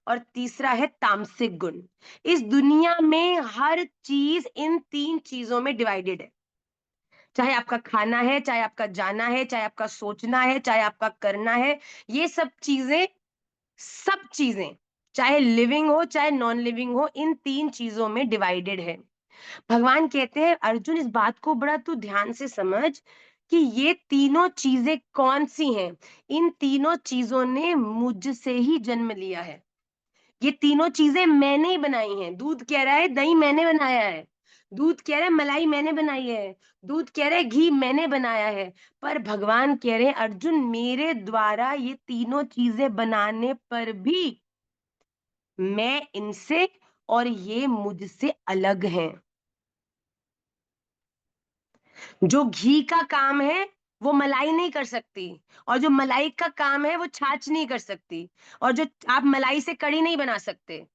और तीसरा है तामसिक गुण। इस दुनिया में हर चीज इन तीन चीजों में डिवाइडेड है। चाहे आपका खाना है, चाहे आपका जाना है, चाहे आपका सोचना है, चाहे आपका करना है, ये सब चीजें चाहे लिविंग हो चाहे नॉन लिविंग हो, इन तीन चीजों में डिवाइडेड है। भगवान कहते हैं अर्जुन इस बात को बड़ा तू ध्यान से समझ कि ये तीनों चीजें कौन सी हैं। इन तीनों चीजों ने मुझसे ही जन्म लिया है। ये तीनों चीजें मैंने ही बनाई हैं। दूध कह रहा है दही मैंने बनाया है, दूध कह रहा है मलाई मैंने बनाई है, दूध कह रहा है घी मैंने बनाया है। पर भगवान कह रहे हैं अर्जुन मेरे द्वारा ये तीनों चीजें बनाने पर भी मैं इनसे और ये मुझसे अलग हैं। जो घी का काम है वो मलाई नहीं कर सकती, और जो मलाई का काम है वो छाछ नहीं कर सकती, और जो आप मलाई से कढ़ी नहीं बना सकते।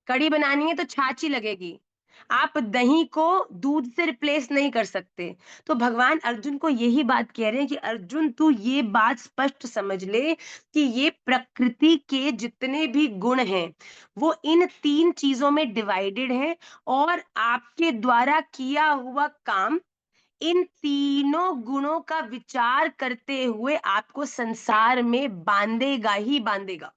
कढ़ी बनानी है तो छाछ ही लगेगी। आप दही को दूध से रिप्लेस नहीं कर सकते। तो भगवान अर्जुन को यही बात कह रहे हैं कि अर्जुन तू ये बात स्पष्ट समझ ले कि ये प्रकृति के जितने भी गुण हैं वो इन तीन चीजों में डिवाइडेड हैं, और आपके द्वारा किया हुआ काम इन तीनों गुणों का विचार करते हुए आपको संसार में बांधेगा ही बांधेगा।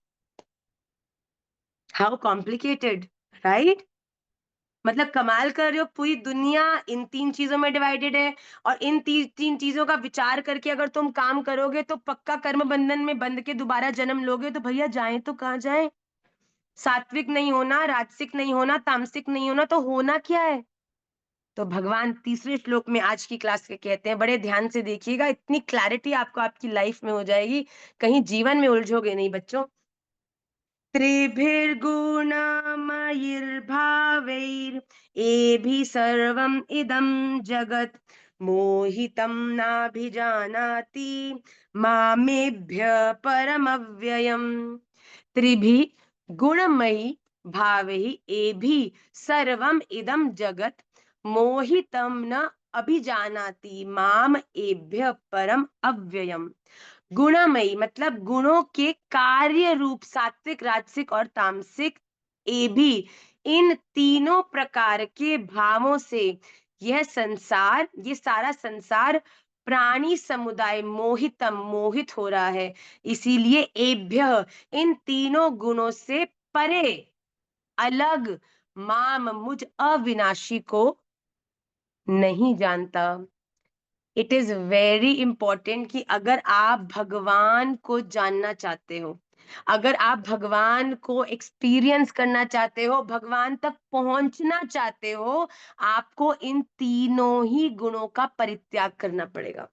How complicated, right? मतलब कमाल कर रहे हो, पूरी दुनिया इन तीन चीजों में डिवाइडेड है, और इन तीन चीजों का विचार करके अगर तुम काम करोगे तो पक्का कर्म बंधन में बंध के दोबारा जन्म लोगे। तो भैया जाएं तो कहाँ जाएं? सात्विक नहीं होना, राजसिक नहीं होना, तामसिक नहीं होना, तो होना क्या है? तो भगवान तीसरे श्लोक में आज की क्लास के कहते हैं, बड़े ध्यान से देखिएगा, इतनी क्लैरिटी आपको आपकी लाइफ में हो जाएगी, कहीं जीवन में उलझोगे नहीं बच्चों। त्रिभिर्गुणमयिर्भावैर् एभिः सर्वम् इदं जगत् मोहितं नाभिजानाति मामेभ्य परमव्ययम्। त्रिभिः गुणमयि भावैः एभिः सर्वम् इदं जगत् मोहितं न अभिजानाति माम एभ्य परम अव्ययम्। गुणमयी मतलब गुणों के कार्य रूप, सात्विक राजसिक और तामसिक, ए भी इन तीनों प्रकार के भावों से यह संसार, ये सारा संसार प्राणी समुदाय मोहितम मोहित हो रहा है। इसीलिए एभ्य इन तीनों गुणों से परे, अलग, माम मुझ अविनाशी को नहीं जानता। इट इज वेरी इंपॉर्टेंट कि अगर आप भगवान को जानना चाहते हो, अगर आप भगवान को एक्सपीरियंस करना चाहते हो, भगवान तक पहुंचना चाहते हो, आपको इन तीनों ही गुणों का परित्याग करना पड़ेगा।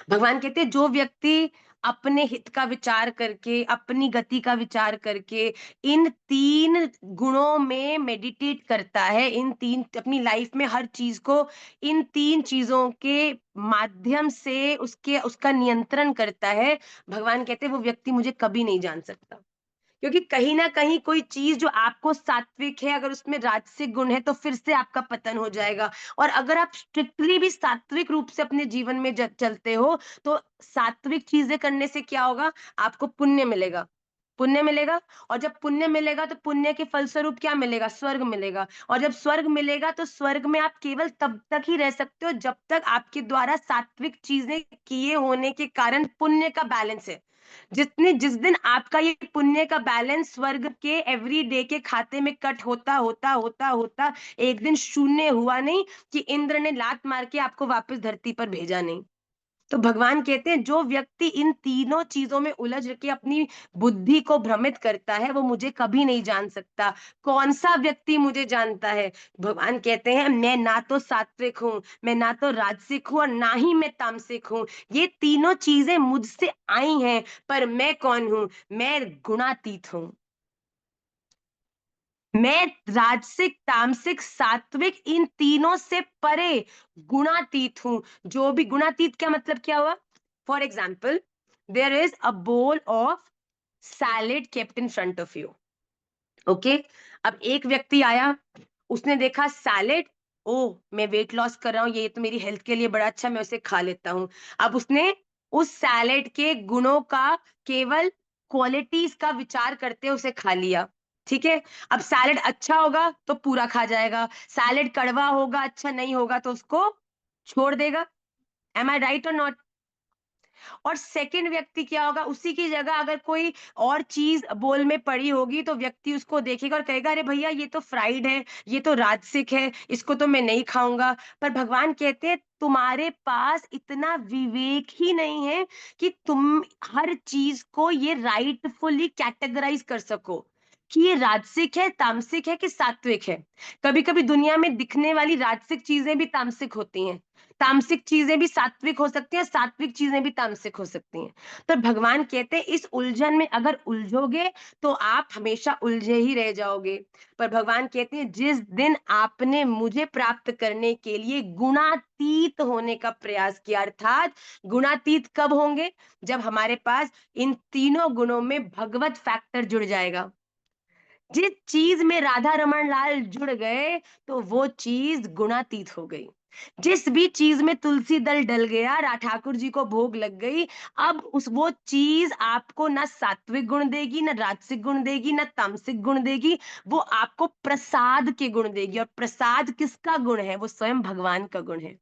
भगवान कहते हैं जो व्यक्ति अपने हित का विचार करके, अपनी गति का विचार करके इन तीन गुणों में मेडिटेट करता है, इन तीन अपनी लाइफ में हर चीज को इन तीन चीजों के माध्यम से उसके उसका नियंत्रण करता है, भगवान कहते हैं वो व्यक्ति मुझे कभी नहीं जान सकता। क्योंकि कहीं ना कहीं कोई चीज जो आपको सात्विक है, अगर उसमें राजसिक गुण है तो फिर से आपका पतन हो जाएगा। और अगर आप स्ट्रिक्टली भी सात्विक रूप से अपने जीवन में चलते हो तो सात्विक चीजें करने से क्या होगा? आपको पुण्य मिलेगा, पुण्य मिलेगा। और जब पुण्य मिलेगा तो पुण्य के फलस्वरूप क्या मिलेगा? स्वर्ग मिलेगा। और जब स्वर्ग मिलेगा तो स्वर्ग में आप केवल तब तक ही रह सकते हो जब तक आपके द्वारा सात्विक चीजें किए होने के कारण पुण्य का बैलेंस है। जिस दिन आपका ये पुण्य का बैलेंस स्वर्ग के एवरी डे के खाते में कट होता होता होता होता एक दिन शून्य हुआ नहीं कि इंद्र ने लात मार के आपको वापस धरती पर भेजा नहीं। तो भगवान कहते हैं जो व्यक्ति इन तीनों चीजों में उलझ के अपनी बुद्धि को भ्रमित करता है वो मुझे कभी नहीं जान सकता। कौन सा व्यक्ति मुझे जानता है? भगवान कहते हैं मैं ना तो सात्विक हूं, मैं ना तो राजसिक हूं, और ना ही मैं तामसिक हूं। ये तीनों चीजें मुझसे आई हैं, पर मैं कौन हूं? मैं गुणातीत हूं। मैं राजसिक तामसिक सात्विक इन तीनों से परे गुणातीत हूं। जो भी गुणातीत, क्या मतलब क्या हुआ? For example, there is a bowl of salad kept in front of you. Okay, अब एक व्यक्ति आया, उसने देखा सैलेड, ओ मैं वेट लॉस कर रहा हूँ, ये तो मेरी हेल्थ के लिए बड़ा अच्छा, मैं उसे खा लेता हूँ। अब उसने उस सैलेड के गुणों का केवल क्वालिटीज का विचार करते उसे खा लिया। ठीक है, अब सैलेड अच्छा होगा तो पूरा खा जाएगा, सैलेड कड़वा होगा, अच्छा नहीं होगा तो उसको छोड़ देगा। एम आई राइट और नॉट? और सेकंड व्यक्ति क्या होगा, उसी की जगह अगर कोई और चीज बोल में पड़ी होगी तो व्यक्ति उसको देखेगा और कहेगा अरे भैया ये तो फ्राइड है, ये तो राजसिक है, इसको तो मैं नहीं खाऊंगा। पर भगवान कहते हैं तुम्हारे पास इतना विवेक ही नहीं है कि तुम हर चीज को ये राइटफुली कैटेगराइज कर सको कि ये राजसिक है, तामसिक है कि सात्विक है। कभी कभी दुनिया में दिखने वाली राजसिक चीजें भी तामसिक होती हैं, तामसिक चीजें भी सात्विक हो सकती हैं, सात्विक चीजें भी तामसिक हो सकती हैं। तो भगवान कहते हैं इस उलझन में अगर उलझोगे तो आप हमेशा उलझे ही रह जाओगे। पर भगवान कहते हैं जिस दिन आपने मुझे प्राप्त करने के लिए गुणातीत होने का प्रयास किया, अर्थात गुणातीत कब होंगे, जब हमारे पास इन तीनों गुणों में भगवत फैक्टर जुड़ जाएगा। जिस चीज में राधा रमन लाल जुड़ गए तो वो चीज गुणातीत हो गई। जिस भी चीज में तुलसी दल डल गया, ठाकुर जी को भोग लग गई, अब उस वो चीज आपको ना सात्विक गुण देगी, ना राजसिक गुण देगी, ना तामसिक गुण देगी, वो आपको प्रसाद के गुण देगी। और प्रसाद किसका गुण है, वो स्वयं भगवान का गुण है।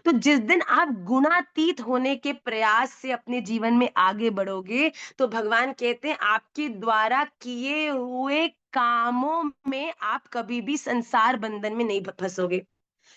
तो जिस दिन आप गुणातीत होने के प्रयास से अपने जीवन में आगे बढ़ोगे तो भगवान कहते हैं आपके द्वारा किए हुए कामों में आप कभी भी संसार बंधन में नहीं फंसोगे,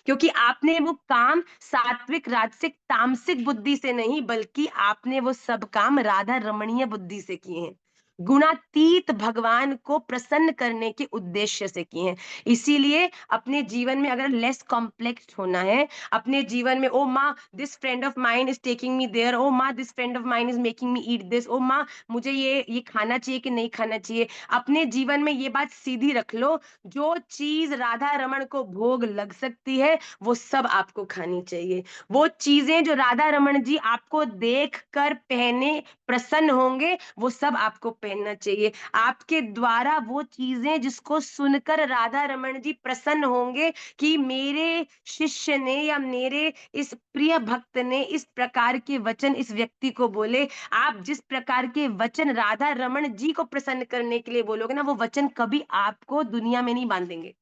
क्योंकि आपने वो काम सात्विक राजसिक तामसिक बुद्धि से नहीं, बल्कि आपने वो सब काम राधा रमणीय बुद्धि से किए हैं, गुणातीत भगवान को प्रसन्न करने के उद्देश्य से किए हैं। इसीलिए अपने जीवन में अगर लेस कॉम्प्लेक्स होना है, अपने जीवन में ओ माँ this friend of mine is taking me there, ओ माँ this friend of mine is making me eat this, ओ माँ मुझे ये खाना चाहिए कि नहीं खाना चाहिए, अपने जीवन में ये बात सीधी रख लो, जो चीज राधा रमण को भोग लग सकती है वो सब आपको खानी चाहिए। वो चीजें जो राधा रमण जी आपको देख कर पहने प्रसन्न होंगे वो सब आपको पहनना चाहिए। आपके द्वारा वो चीजें जिसको सुनकर राधा रमण जी प्रसन्न होंगे कि मेरे शिष्य ने या मेरे इस प्रिय भक्त ने इस प्रकार के वचन इस व्यक्ति को बोले, आप जिस प्रकार के वचन राधा रमण जी को प्रसन्न करने के लिए बोलोगे ना, वो वचन कभी आपको दुनिया में नहीं बांधेंगे।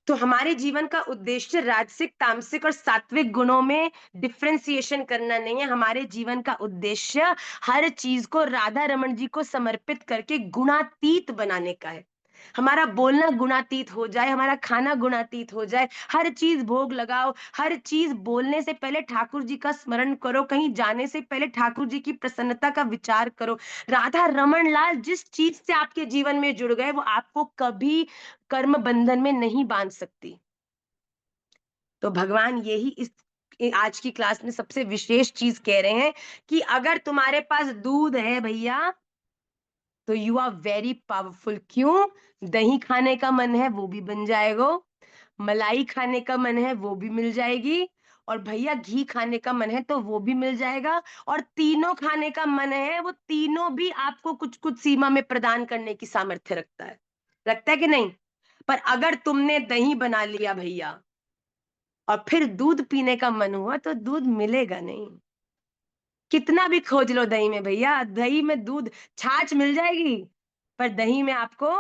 तो हमारे जीवन का उद्देश्य राजसिक तामसिक और सात्विक गुणों में डिफरेंशिएशन करना नहीं है। हमारे जीवन का उद्देश्य हर चीज को राधा रमन जी को समर्पित करके गुणातीत बनाने का है। हमारा बोलना गुणातीत हो जाए, हमारा खाना गुणातीत हो जाए, हर चीज भोग लगाओ, हर चीज बोलने से पहले ठाकुर जी का स्मरण करो, कहीं जाने से पहले ठाकुर जी की प्रसन्नता का विचार करो। राधा रमन लाल जिस चीज से आपके जीवन में जुड़ गए वो आपको कभी कर्म बंधन में नहीं बांध सकती। तो भगवान यही इस आज की क्लास में सबसे विशेष चीज कह रहे हैं कि अगर तुम्हारे पास दूध है भैया तो यू आर वेरी पावरफुल। क्यों? दही खाने का मन है वो भी बन जाएगा, मलाई खाने का मन है वो भी मिल जाएगी, और भैया घी खाने का मन है तो वो भी मिल जाएगा, और तीनों खाने का मन है वो तीनों भी आपको कुछ कुछ सीमा में प्रदान करने की सामर्थ्य रखता है। रखता है कि नहीं? पर अगर तुमने दही बना लिया भैया और फिर दूध पीने का मन हुआ तो दूध मिलेगा नहीं। कितना भी खोज लो दही में भैया, दही में दूध छाछ मिल जाएगी पर दही में आपको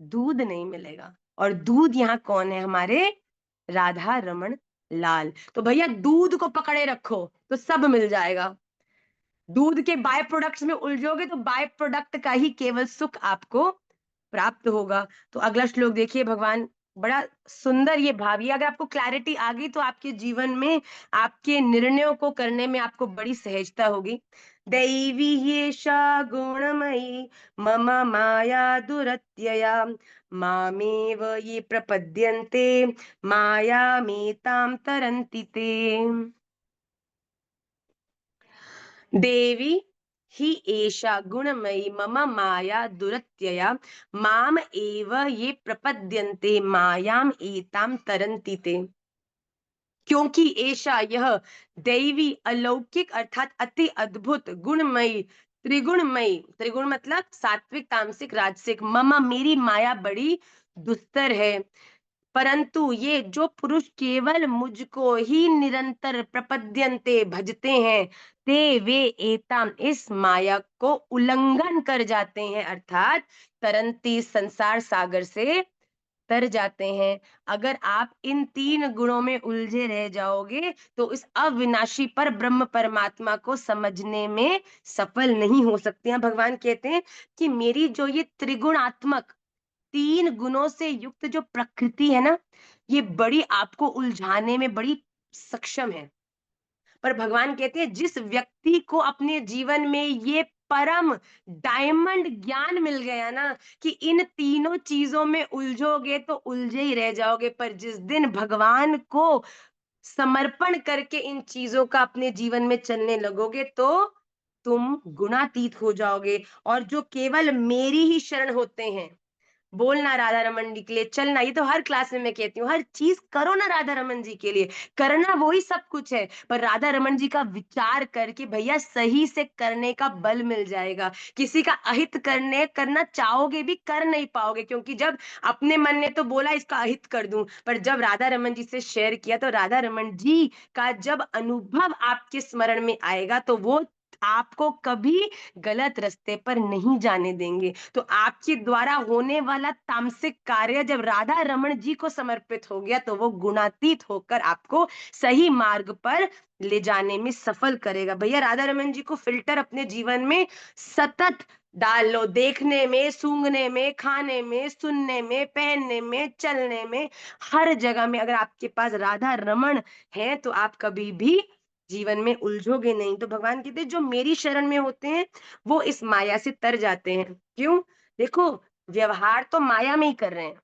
दूध नहीं मिलेगा। और दूध यहाँ कौन है? हमारे राधा रमन लाल। तो भैया दूध को पकड़े रखो तो सब मिल जाएगा। दूध के बाय प्रोडक्ट्स में उलझोगे तो बाय प्रोडक्ट का ही केवल सुख आपको प्राप्त होगा। तो अगला श्लोक देखिए, भगवान बड़ा सुंदर ये भाव, ये अगर आपको क्लैरिटी आ गई तो आपके जीवन में आपके निर्णयों को करने में आपको बड़ी सहजता होगी। दैवी येषा गुणमयी मम माया दुरत्यया मामेव ये प्रपद्यन्ते मायामेतां तरन्ति ते। देवी ही एषा गुणमयी मम माया दुरत्यया माम एव ये प्रपद्यन्ते मायाम एताम तरन्ति ते। क्योंकि ऐशा यह दैवी अलौकिक अर्थात अति अद्भुत गुणमयी त्रिगुणमयी, त्रिगुण मतलब सात्विक तामसिक राजसिक, मम मेरी माया बड़ी दुस्तर है, परंतु ये जो पुरुष केवल मुझको ही निरंतर प्रपद्यन्ते भजते हैं, ते वे एताम इस माया को उल्लंघन कर जाते हैं, अर्थात तरंती संसार सागर से तर जाते हैं। अगर आप इन 3 गुणों में उलझे रह जाओगे तो इस अविनाशी पर ब्रह्म परमात्मा को समझने में सफल नहीं हो सकते हैं। भगवान कहते हैं कि मेरी जो ये त्रिगुणात्मक 3 गुणों से युक्त जो प्रकृति है ना, ये बड़ी आपको उलझाने में बड़ी सक्षम है। पर भगवान कहते हैं जिस व्यक्ति को अपने जीवन में ये परम डायमंड ज्ञान मिल गया ना कि इन तीनों चीजों में उलझोगे तो उलझे ही रह जाओगे, पर जिस दिन भगवान को समर्पण करके इन चीजों का अपने जीवन में चलने लगोगे तो तुम गुणातीत हो जाओगे। और जो केवल मेरी ही शरण होते हैं, बोलना राधा रमन जी के लिए, चलना, ये तो हर क्लास में मैं कहती हूँ, हर चीज करो ना राधा रमन जी के लिए, करना वही सब कुछ है, पर राधा रमन जी का विचार करके भैया सही से करने का बल मिल जाएगा। किसी का अहित करना चाहोगे भी कर नहीं पाओगे, क्योंकि जब अपने मन ने तो बोला इसका अहित कर दूं, पर जब राधा रमन जी से शेयर किया तो राधा रमन जी का जब अनुभव आपके स्मरण में आएगा तो वो आपको कभी गलत रास्ते पर नहीं जाने देंगे। तो आपके द्वारा होने वाला तामसिक कार्य जब राधा रमन जी को समर्पित हो गया तो वो गुणातीत होकर आपको सही मार्ग पर ले जाने में सफल करेगा। भैया राधा रमन जी को फिल्टर अपने जीवन में सतत डाल लो, देखने में, सूंघने में, खाने में, सुनने में, पहनने में, चलने में, हर जगह में अगर आपके पास राधा रमन है तो आप कभी भी जीवन में उलझोगे नहीं। तो भगवान कहते हैं जो मेरी शरण में होते हैं वो इस माया से तर जाते हैं। क्यों? देखो, व्यवहार तो माया में ही कर रहे हैं।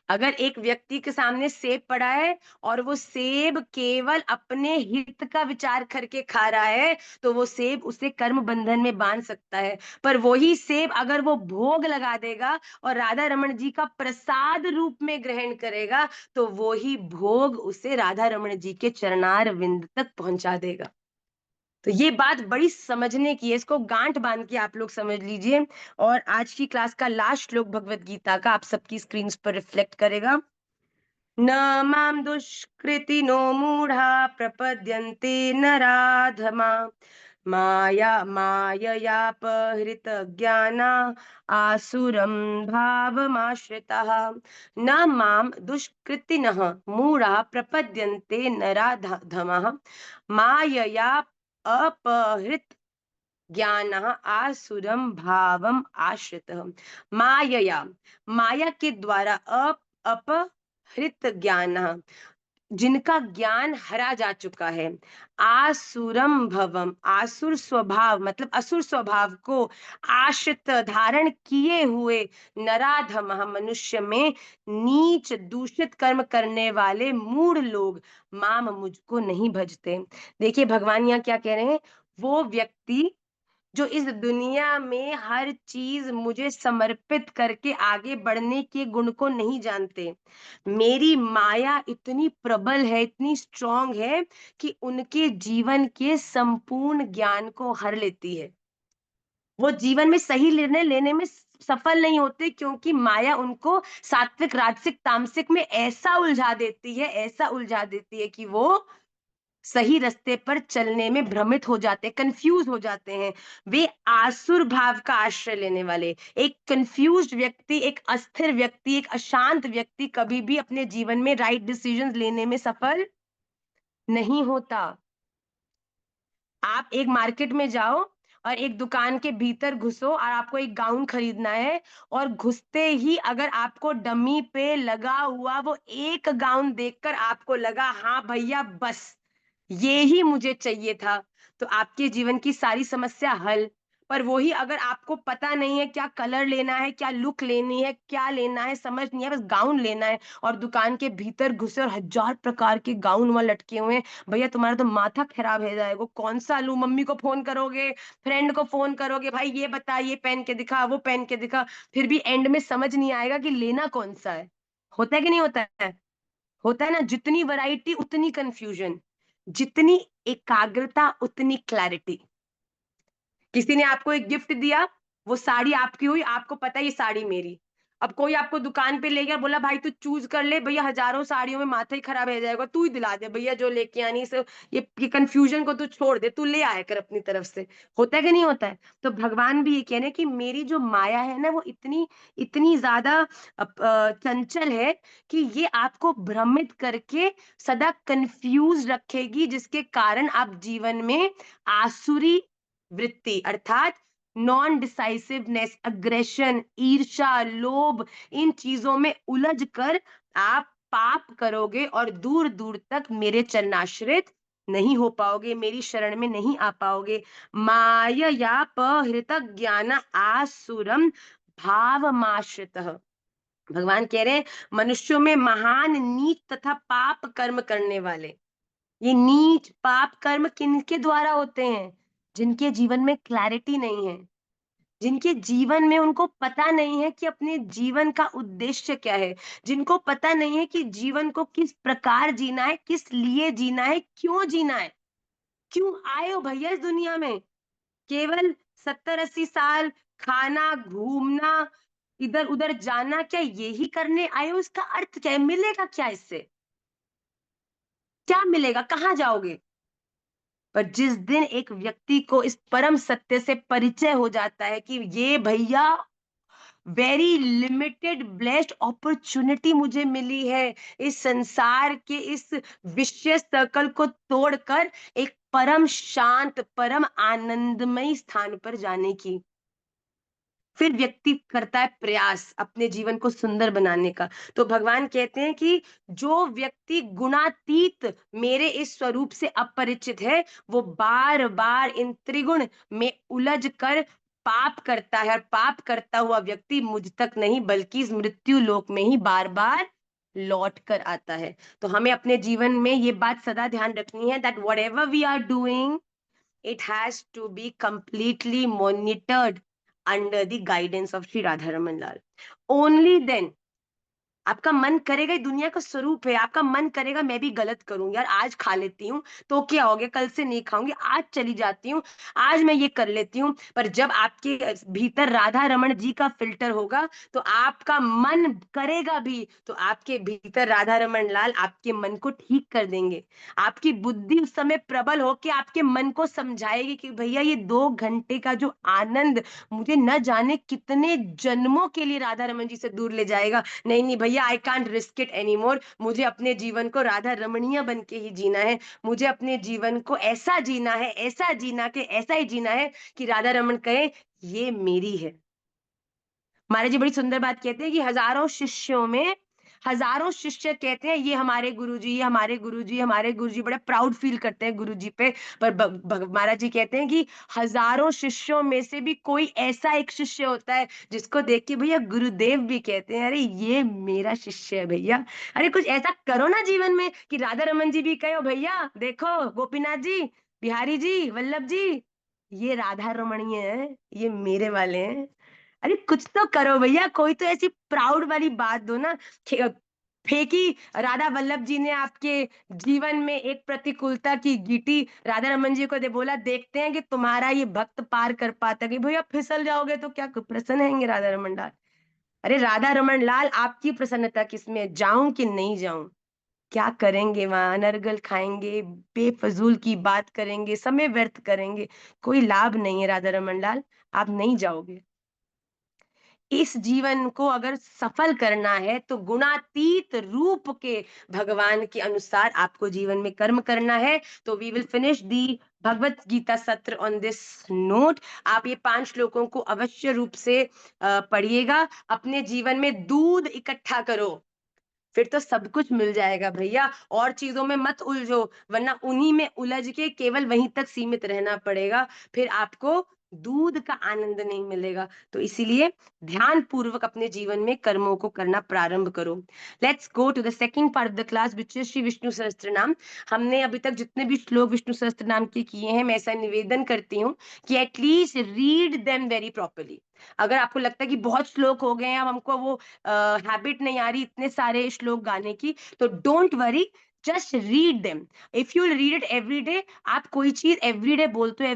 अगर एक व्यक्ति के सामने सेब पड़ा है और वो सेब केवल अपने हित का विचार करके खा रहा है तो वो सेब उसे कर्म बंधन में बांध सकता है। पर वही सेब अगर वो भोग लगा देगा और राधा रमन जी का प्रसाद रूप में ग्रहण करेगा तो वो ही भोग उसे राधा रमन जी के चरणार विंद तक पहुंचा देगा। तो ये बात बड़ी समझने की है, इसको गांठ बांध के आप लोग समझ लीजिए। और आज की क्लास का लास्ट श्लोक भगवत गीता का आप सबकी स्क्रीन पर रिफ्लेक्ट करेगा। न माम दुष्कृतिनो मूढ़ा प्रपद्यन्ते नराधमा माययापहृत ज्ञाना आसुरं भावमाश्रिताः। न माम दुष्कृतिनः मूढ़ा प्रपद्यन्ते नराधमाः मायया अपहृत ज्ञानः आसुरं भावम आश्रितः। मायया, माया के द्वारा अपहृत ज्ञानः, जिनका ज्ञान हरा जा चुका है, आसुरम भवम, आसुर स्वभाव मतलब असुर स्वभाव को आश्रित धारण किए हुए, नराधम मनुष्य में नीच दूषित कर्म करने वाले मूढ़ लोग माम मुझको नहीं भजते। देखिए भगवान यहाँ क्या कह रहे हैं, वो व्यक्ति जो इस दुनिया में हर चीज मुझे समर्पित करके आगे बढ़ने के गुण को नहीं जानते, मेरी माया इतनी प्रबल है, इतनी स्ट्रांग है कि उनके जीवन के संपूर्ण ज्ञान को हर लेती है। वो जीवन में सही निर्णय लेने में सफल नहीं होते क्योंकि माया उनको सात्विक राजसिक तामसिक में ऐसा उलझा देती है, ऐसा उलझा देती है कि वो सही रास्ते पर चलने में भ्रमित हो जाते हैं, कंफ्यूज हो जाते हैं। वे आसुर भाव का आश्रय लेने वाले, एक कंफ्यूज्ड व्यक्ति, एक अस्थिर व्यक्ति, एक अशांत व्यक्ति कभी भी अपने जीवन में राइट डिसीजंस लेने में सफल नहीं होता। आप एक मार्केट में जाओ और एक दुकान के भीतर घुसो और आपको एक गाउन खरीदना है, और घुसते ही अगर आपको डमी पे लगा हुआ वो एक गाउन देखकर आपको लगा हाँ भैया बस ये ही मुझे चाहिए था, तो आपके जीवन की सारी समस्या हल। पर वही अगर आपको पता नहीं है क्या कलर लेना है, क्या लुक लेनी है, क्या लेना है, समझ नहीं है, बस गाउन लेना है, और दुकान के भीतर घुसे और हजार प्रकार के गाउन वहां लटके हुए हैं, भैया तुम्हारा तो माथा खराब हो जाएगा। कौन सा लूं? मम्मी को फोन करोगे, फ्रेंड को फोन करोगे, भाई ये बता, ये पहन के दिखा, वो पहन के दिखा, फिर भी एंड में समझ नहीं आएगा कि लेना कौन सा है। होता है कि नहीं होता है? होता है ना, जितनी वैरायटी उतनी कंफ्यूजन, जितनी एकाग्रता उतनी क्लैरिटी। किसी ने आपको एक गिफ्ट दिया, वो साड़ी आपकी हुई, आपको पता है ये साड़ी मेरी, अब कोई आपको दुकान पे ले गया, बोला भाई तू चूज कर ले भैया, हजारों साड़ियों में माथा ही खराब रह जाएगा, तू ही दिला दे भैया जो लेके आनी से, ये कंफ्यूजन को तू छोड़ दे, तू ले आया कर अपनी तरफ से। होता है कि नहीं होता है? तो भगवान भी ये कह रहे हैं कि मेरी जो माया है ना, वो इतनी इतनी ज्यादा चंचल है कि ये आपको भ्रमित करके सदा कंफ्यूज रखेगी, जिसके कारण आप जीवन में आसुरी वृत्ति अर्थात नॉन डिसाइसिवनेस, अग्रेशन, ईर्ष्या, लोभ, इन चीजों में उलझ कर आप पाप करोगे और दूर दूर तक मेरे चरणाश्रित नहीं हो पाओगे, मेरी शरण में नहीं आ पाओगे। मायया पहृत ज्ञान आसुरम भावमाश्रितः। भगवान कह रहे हैं मनुष्यों में महान नीच तथा पाप कर्म करने वाले, ये नीच पाप कर्म किनके द्वारा होते हैं? जिनके जीवन में क्लैरिटी नहीं है, जिनके जीवन में उनको पता नहीं है कि अपने जीवन का उद्देश्य क्या है, जिनको पता नहीं है कि जीवन को किस प्रकार जीना है, किस लिए जीना है, क्यों जीना है। क्यों आए हो भैया इस दुनिया में? केवल 70-80 साल खाना, घूमना, इधर उधर जाना, क्या यही करने आए हो? इसका अर्थ क्या है? मिलेगा क्या इससे? क्या मिलेगा? कहाँ जाओगे? पर जिस दिन एक व्यक्ति को इस परम सत्य से परिचय हो जाता है कि ये भैया वेरी लिमिटेड ब्लेस्ड अपॉर्चुनिटी मुझे मिली है इस संसार के इस विषय सर्कल को तोड़कर एक परम शांत, परम आनंदमय स्थान पर जाने की, फिर व्यक्ति करता है प्रयास अपने जीवन को सुंदर बनाने का। तो भगवान कहते हैं कि जो व्यक्ति गुणातीत मेरे इस स्वरूप से अपरिचित है, वो बार बार इन त्रिगुण में उलझ कर पाप करता है, और पाप करता हुआ व्यक्ति मुझ तक नहीं बल्कि इस मृत्यु लोक में ही बार बार लौट कर आता है। तो हमें अपने जीवन में ये बात सदा ध्यान रखनी है that whatever we are doing, it has to be completely monitored under the guidance of Sri Radharaman Lal. Only then आपका मन करेगा, ये दुनिया का स्वरूप है, आपका मन करेगा मैं भी गलत करूं यार, आज खा लेती हूँ तो क्या हो गया, कल से नहीं खाऊंगी, आज चली जाती हूँ, आज मैं ये कर लेती हूँ। पर जब आपके भीतर राधा रमन जी का फिल्टर होगा तो आपका मन करेगा भी, तो आपके भीतर राधा रमन लाल आपके मन को ठीक कर देंगे। आपकी बुद्धि उस समय प्रबल होके आपके मन को समझाएगी कि भैया ये 2 घंटे का जो आनंद मुझे न जाने कितने जन्मों के लिए राधा रमन जी से दूर ले जाएगा, नहीं नहीं भैया, I can't risk it any more. मुझे अपने जीवन को राधा रमणीय बन के ही जीना है, मुझे अपने जीवन को ऐसा जीना है, ऐसा जीना के ऐसा ही जीना है कि राधा रमन कहे ये मेरी है। महाराज जी बड़ी सुंदर बात कहते हैं कि हजारों शिष्यों में हजारों शिष्य कहते हैं ये हमारे गुरुजी, ये हमारे गुरुजी, हमारे गुरुजी, बड़े प्राउड फील करते हैं गुरुजी पे। पर महाराज जी कहते हैं कि हजारों शिष्यों में से भी कोई ऐसा एक शिष्य होता है जिसको देख के भैया गुरुदेव भी कहते हैं अरे ये मेरा शिष्य है भैया। अरे कुछ ऐसा करो ना जीवन में कि राधा रमन जी भी कहो भैया देखो गोपीनाथ जी, बिहारी जी, वल्लभ जी, ये राधा रमणीय है, ये मेरे वाले हैं। अरे कुछ तो करो भैया, कोई तो ऐसी प्राउड वाली बात दो ना। फेंकी राधा वल्लभ जी ने आपके जीवन में एक प्रतिकूलता की गीटी, राधा रमन जी को दे बोला देखते हैं कि तुम्हारा ये भक्त पार कर पाता, कि भैया फिसल जाओगे तो क्या प्रसन्न हैंगे राधा रमन लाल? अरे राधा रमन लाल आपकी प्रसन्नता किसमें है, जाऊं कि नहीं जाऊं? क्या करेंगे वहां? अनर्गल खाएंगे, बेफजूल की बात करेंगे, समय व्यर्थ करेंगे, कोई लाभ नहीं है राधा रमन लाल, आप नहीं जाओगे। इस जीवन को अगर सफल करना है तो गुणातीत रूप के भगवान के अनुसार आपको जीवन में कर्म करना है। तो वी विल फिनिश दी भगवत गीता सत्र ऑन दिस नोट। आप ये 5 श्लोकों को अवश्य रूप से पढ़िएगा, अपने जीवन में दूध इकट्ठा करो, फिर तो सब कुछ मिल जाएगा भैया। और चीजों में मत उलझो, वरना उन्हीं में उलझ के केवल वहीं तक सीमित रहना पड़ेगा, फिर आपको दूध का आनंद नहीं मिलेगा। तो इसीलिए ध्यान पूर्वक अपने जीवन में कर्मों को करना प्रारंभ करो। Let's go to the second part of the class which is Shri Vishnu Sahasranama. हमने अभी तक जितने भी श्लोक विष्णु सहस्त्र नाम के किए हैं, मैं ऐसा निवेदन करती हूँ कि at least read them very properly. अगर आपको लगता है कि बहुत श्लोक हो गए हैं, अब हमको वो हैबिट नहीं आ रही इतने सारे श्लोक गाने की, तो don't worry, just read them. If you read it every day, आप कोई चीज एवरी डे बोलते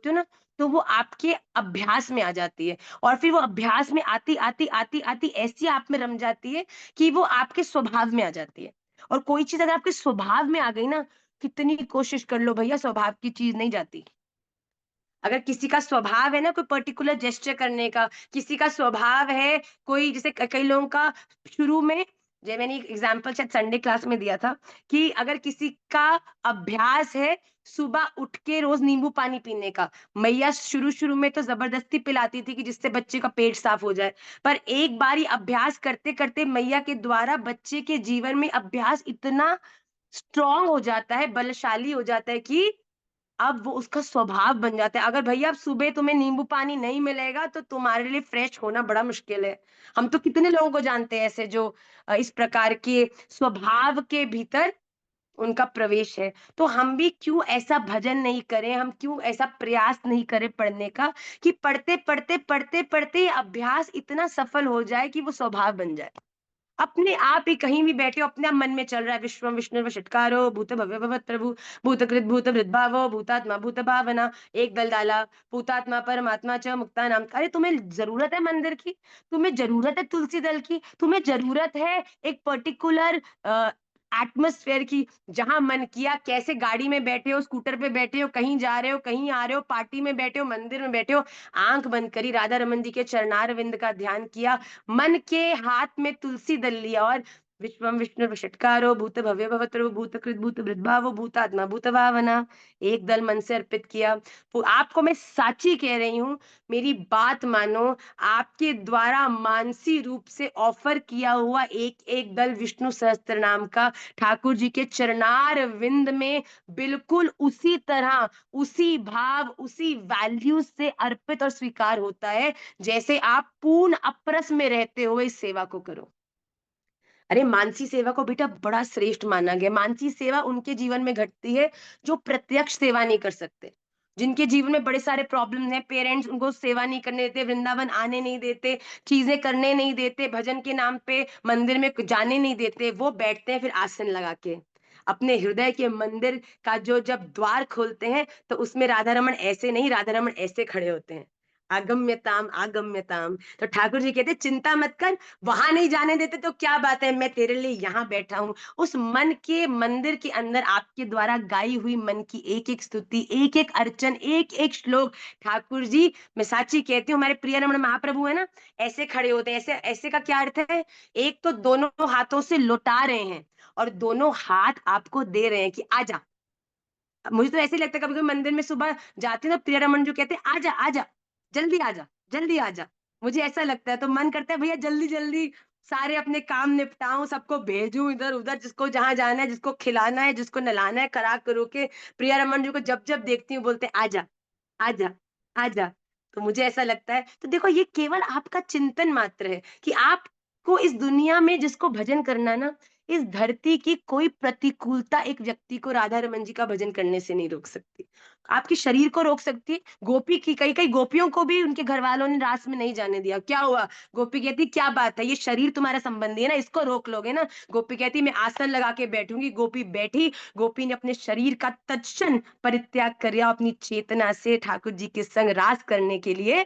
हो ना, तो वो आपके अभ्यास में आ जाती है, और फिर वो अभ्यास में आती आती आती आती ऐसी आप में रम जाती है कि वो आपके स्वभाव में आ जाती है। और कोई चीज अगर आपके स्वभाव में आ गई ना, कितनी कोशिश कर लो भैया, स्वभाव की चीज नहीं जाती। अगर किसी का स्वभाव है ना कोई पर्टिकुलर जेस्चर करने का, किसी का स्वभाव है कोई, जैसे कई लोगों का शुरू में, जो मैंने एक एग्जांपल शायद संडे क्लास में दिया था, कि अगर किसी का अभ्यास है सुबह उठ के रोज नींबू पानी पीने का, मैया शुरू शुरू में तो जबरदस्ती पिलाती थी कि जिससे बच्चे का पेट साफ हो जाए, पर एक बार अभ्यास करते करते मैया के द्वारा बच्चे के जीवन में अभ्यास इतना स्ट्रांग हो जाता है, बलशाली हो जाता है कि अब वो उसका स्वभाव बन जाता है। अगर भैया अब सुबह तुम्हें नींबू पानी नहीं मिलेगा तो तुम्हारे लिए फ्रेश होना बड़ा मुश्किल है। हम तो कितने लोगों को जानते हैं ऐसे जो इस प्रकार के स्वभाव के भीतर उनका प्रवेश है। तो हम भी क्यों ऐसा भजन नहीं करें, हम क्यों ऐसा प्रयास नहीं करें पढ़ने का, कि पढ़ते पढ़ते पढ़ते पढ़ते ये अभ्यास इतना सफल हो जाए कि वो स्वभाव बन जाए। अपने आप ही कहीं भी बैठे हो, अपने आप मन में चल रहा है, विश्वम विष्णुर्वषट्कारो भूत भव्य भवत्प्रभु भूतकृत भूत भावो भूतात्मा भूत भावना, एक दल डाला, भूतात्मा परमात्मा च मुक्ता नाम। अरे तुम्हें जरूरत है मंदिर की, तुम्हें जरूरत है तुलसी दल की, तुम्हें जरूरत है एक पर्टिकुलर एटमोस्फेयर की, जहां मन किया कैसे गाड़ी में बैठे हो, स्कूटर पे बैठे हो, कहीं जा रहे हो, कहीं आ रहे हो, पार्टी में बैठे हो, मंदिर में बैठे हो, आंख बंद करी, राधा रमन जी के चरणार विंद का ध्यान किया, मन के हाथ में तुलसी दल लिया, और विश्वम विष्णु षटकारो भूत भव्य भवत्रो भूतकृत भूत भृद्भावो भूतात्मा भूत भावना, एक दल मन से अर्पित किया। तो आपको मैं साची कह रही हूँ, मेरी बात मानो, आपके द्वारा मानसी रूप से ऑफर किया हुआ एक एक दल विष्णु सहस्त्र नाम का ठाकुर जी के चरणार विंद में बिल्कुल उसी तरह, उसी भाव, उसी वैल्यू से अर्पित और स्वीकार होता है, जैसे आप पूर्ण अप्रस में रहते हुए इस सेवा को करो। अरे मानसी सेवा को बेटा बड़ा श्रेष्ठ माना गया। मानसी सेवा उनके जीवन में घटती है जो प्रत्यक्ष सेवा नहीं कर सकते, जिनके जीवन में बड़े सारे प्रॉब्लम हैं, पेरेंट्स उनको सेवा नहीं करने देते, वृंदावन आने नहीं देते, चीजें करने नहीं देते, भजन के नाम पे मंदिर में जाने नहीं देते, वो बैठते हैं फिर आसन लगा के अपने हृदय के मंदिर का जो जब द्वार खोलते हैं तो उसमें राधा रमन ऐसे नहीं, राधा रमन ऐसे खड़े होते हैं, आगम्यताम आगम्यताम। तो ठाकुर जी कहते चिंता मत कर, वहां नहीं जाने देते तो क्या बात है, मैं तेरे लिए यहाँ बैठा हूँ। उस मन के मंदिर के अंदर आपके द्वारा गाई हुई मन की एक एक स्तुति, एक एक अर्चन, एक एक श्लोक, ठाकुर जी मैं साची कहती हूँ, हमारे प्रिय रमण महाप्रभु है ना, ऐसे खड़े होते हैं। ऐसे ऐसे का क्या अर्थ है, एक तो दोनों हाथों से लौटा रहे हैं और दोनों हाथ आपको दे रहे हैं कि आजा। मुझे तो ऐसे ही लगता है, कभी कभी मंदिर में सुबह जाती हूँ ना, प्रिय रमन जो कहते हैं आजा आजा, जल्दी आजा, जल्दी आजा, मुझे ऐसा लगता है। तो मन करता है भैया जल्दी जल्दी सारे अपने काम निपटाऊं, सबको भेजूं इधर उधर, जिसको जहां जाना है, जिसको खिलाना है, जिसको नहलाना है, करा करो के प्रिया रमन जी को जब जब देखती हूँ बोलते हैं आजा आजा आजा। तो मुझे ऐसा लगता है, तो देखो ये केवल आपका चिंतन मात्र है कि आपको इस दुनिया में जिसको भजन करना ना, इस धरती की कोई प्रतिकूलता एक व्यक्ति को राधा रमन जी का भजन करने से नहीं रोक सकती। आपके शरीर को रोक सकती है। गोपी की कई कई गोपियों को भी उनके घर वालों ने रास में नहीं जाने दिया, क्या हुआ, गोपी कहती क्या बात है, ये शरीर तुम्हारा संबंधी है ना, इसको रोक लोगे ना। गोपी कहती मैं आसन लगा के बैठूंगी। गोपी बैठी, गोपी ने अपने शरीर का तत्क्षण परित्याग कर दिया, अपनी चेतना से ठाकुर जी के संग रास करने के लिए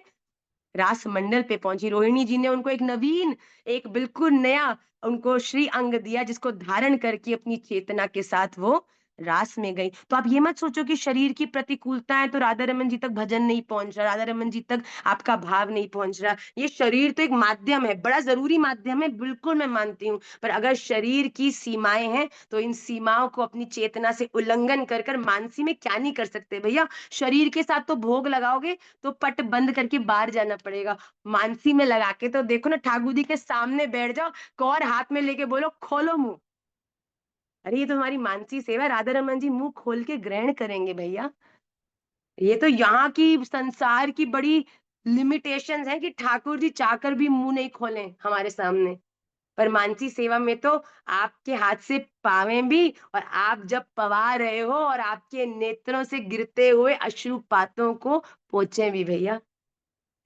रास मंडल पे पहुंची। रोहिणी जी ने उनको एक नवीन, एक बिल्कुल नया उनको श्री अंग दिया, जिसको धारण करके अपनी चेतना के साथ वो रास में गई। तो आप ये मत सोचो कि शरीर की प्रतिकूलता है तो राधा रमन जी तक भजन नहीं पहुंच रहा, राधा रमन जी तक आपका भाव नहीं पहुंच रहा। ये शरीर तो एक माध्यम है, बड़ा जरूरी माध्यम है, बिल्कुल मैं मानती हूँ, पर अगर शरीर की सीमाएं हैं तो इन सीमाओं को अपनी चेतना से उल्लंघन कर कर मानसी में क्या नहीं कर सकते भैया। शरीर के साथ तो भोग लगाओगे तो पट बंद करके बाहर जाना पड़ेगा, मानसी में लगा के तो देखो ना, ठाकुर जी के सामने बैठ जाओ, कौर हाथ में लेके बोलो खोलो मुंह। अरे ये तो हमारी मानसी सेवा है, राधा रमन जी मुंह खोल के ग्रहण करेंगे भैया। ये तो यहाँ की संसार की बड़ी लिमिटेशंस है कि ठाकुर जी चाहकर भी मुंह नहीं खोलें हमारे सामने, पर मानसी सेवा में तो आपके हाथ से पावे भी, और आप जब पवा रहे हो और आपके नेत्रों से गिरते हुए अश्रुपातों को पोंछे भी भैया।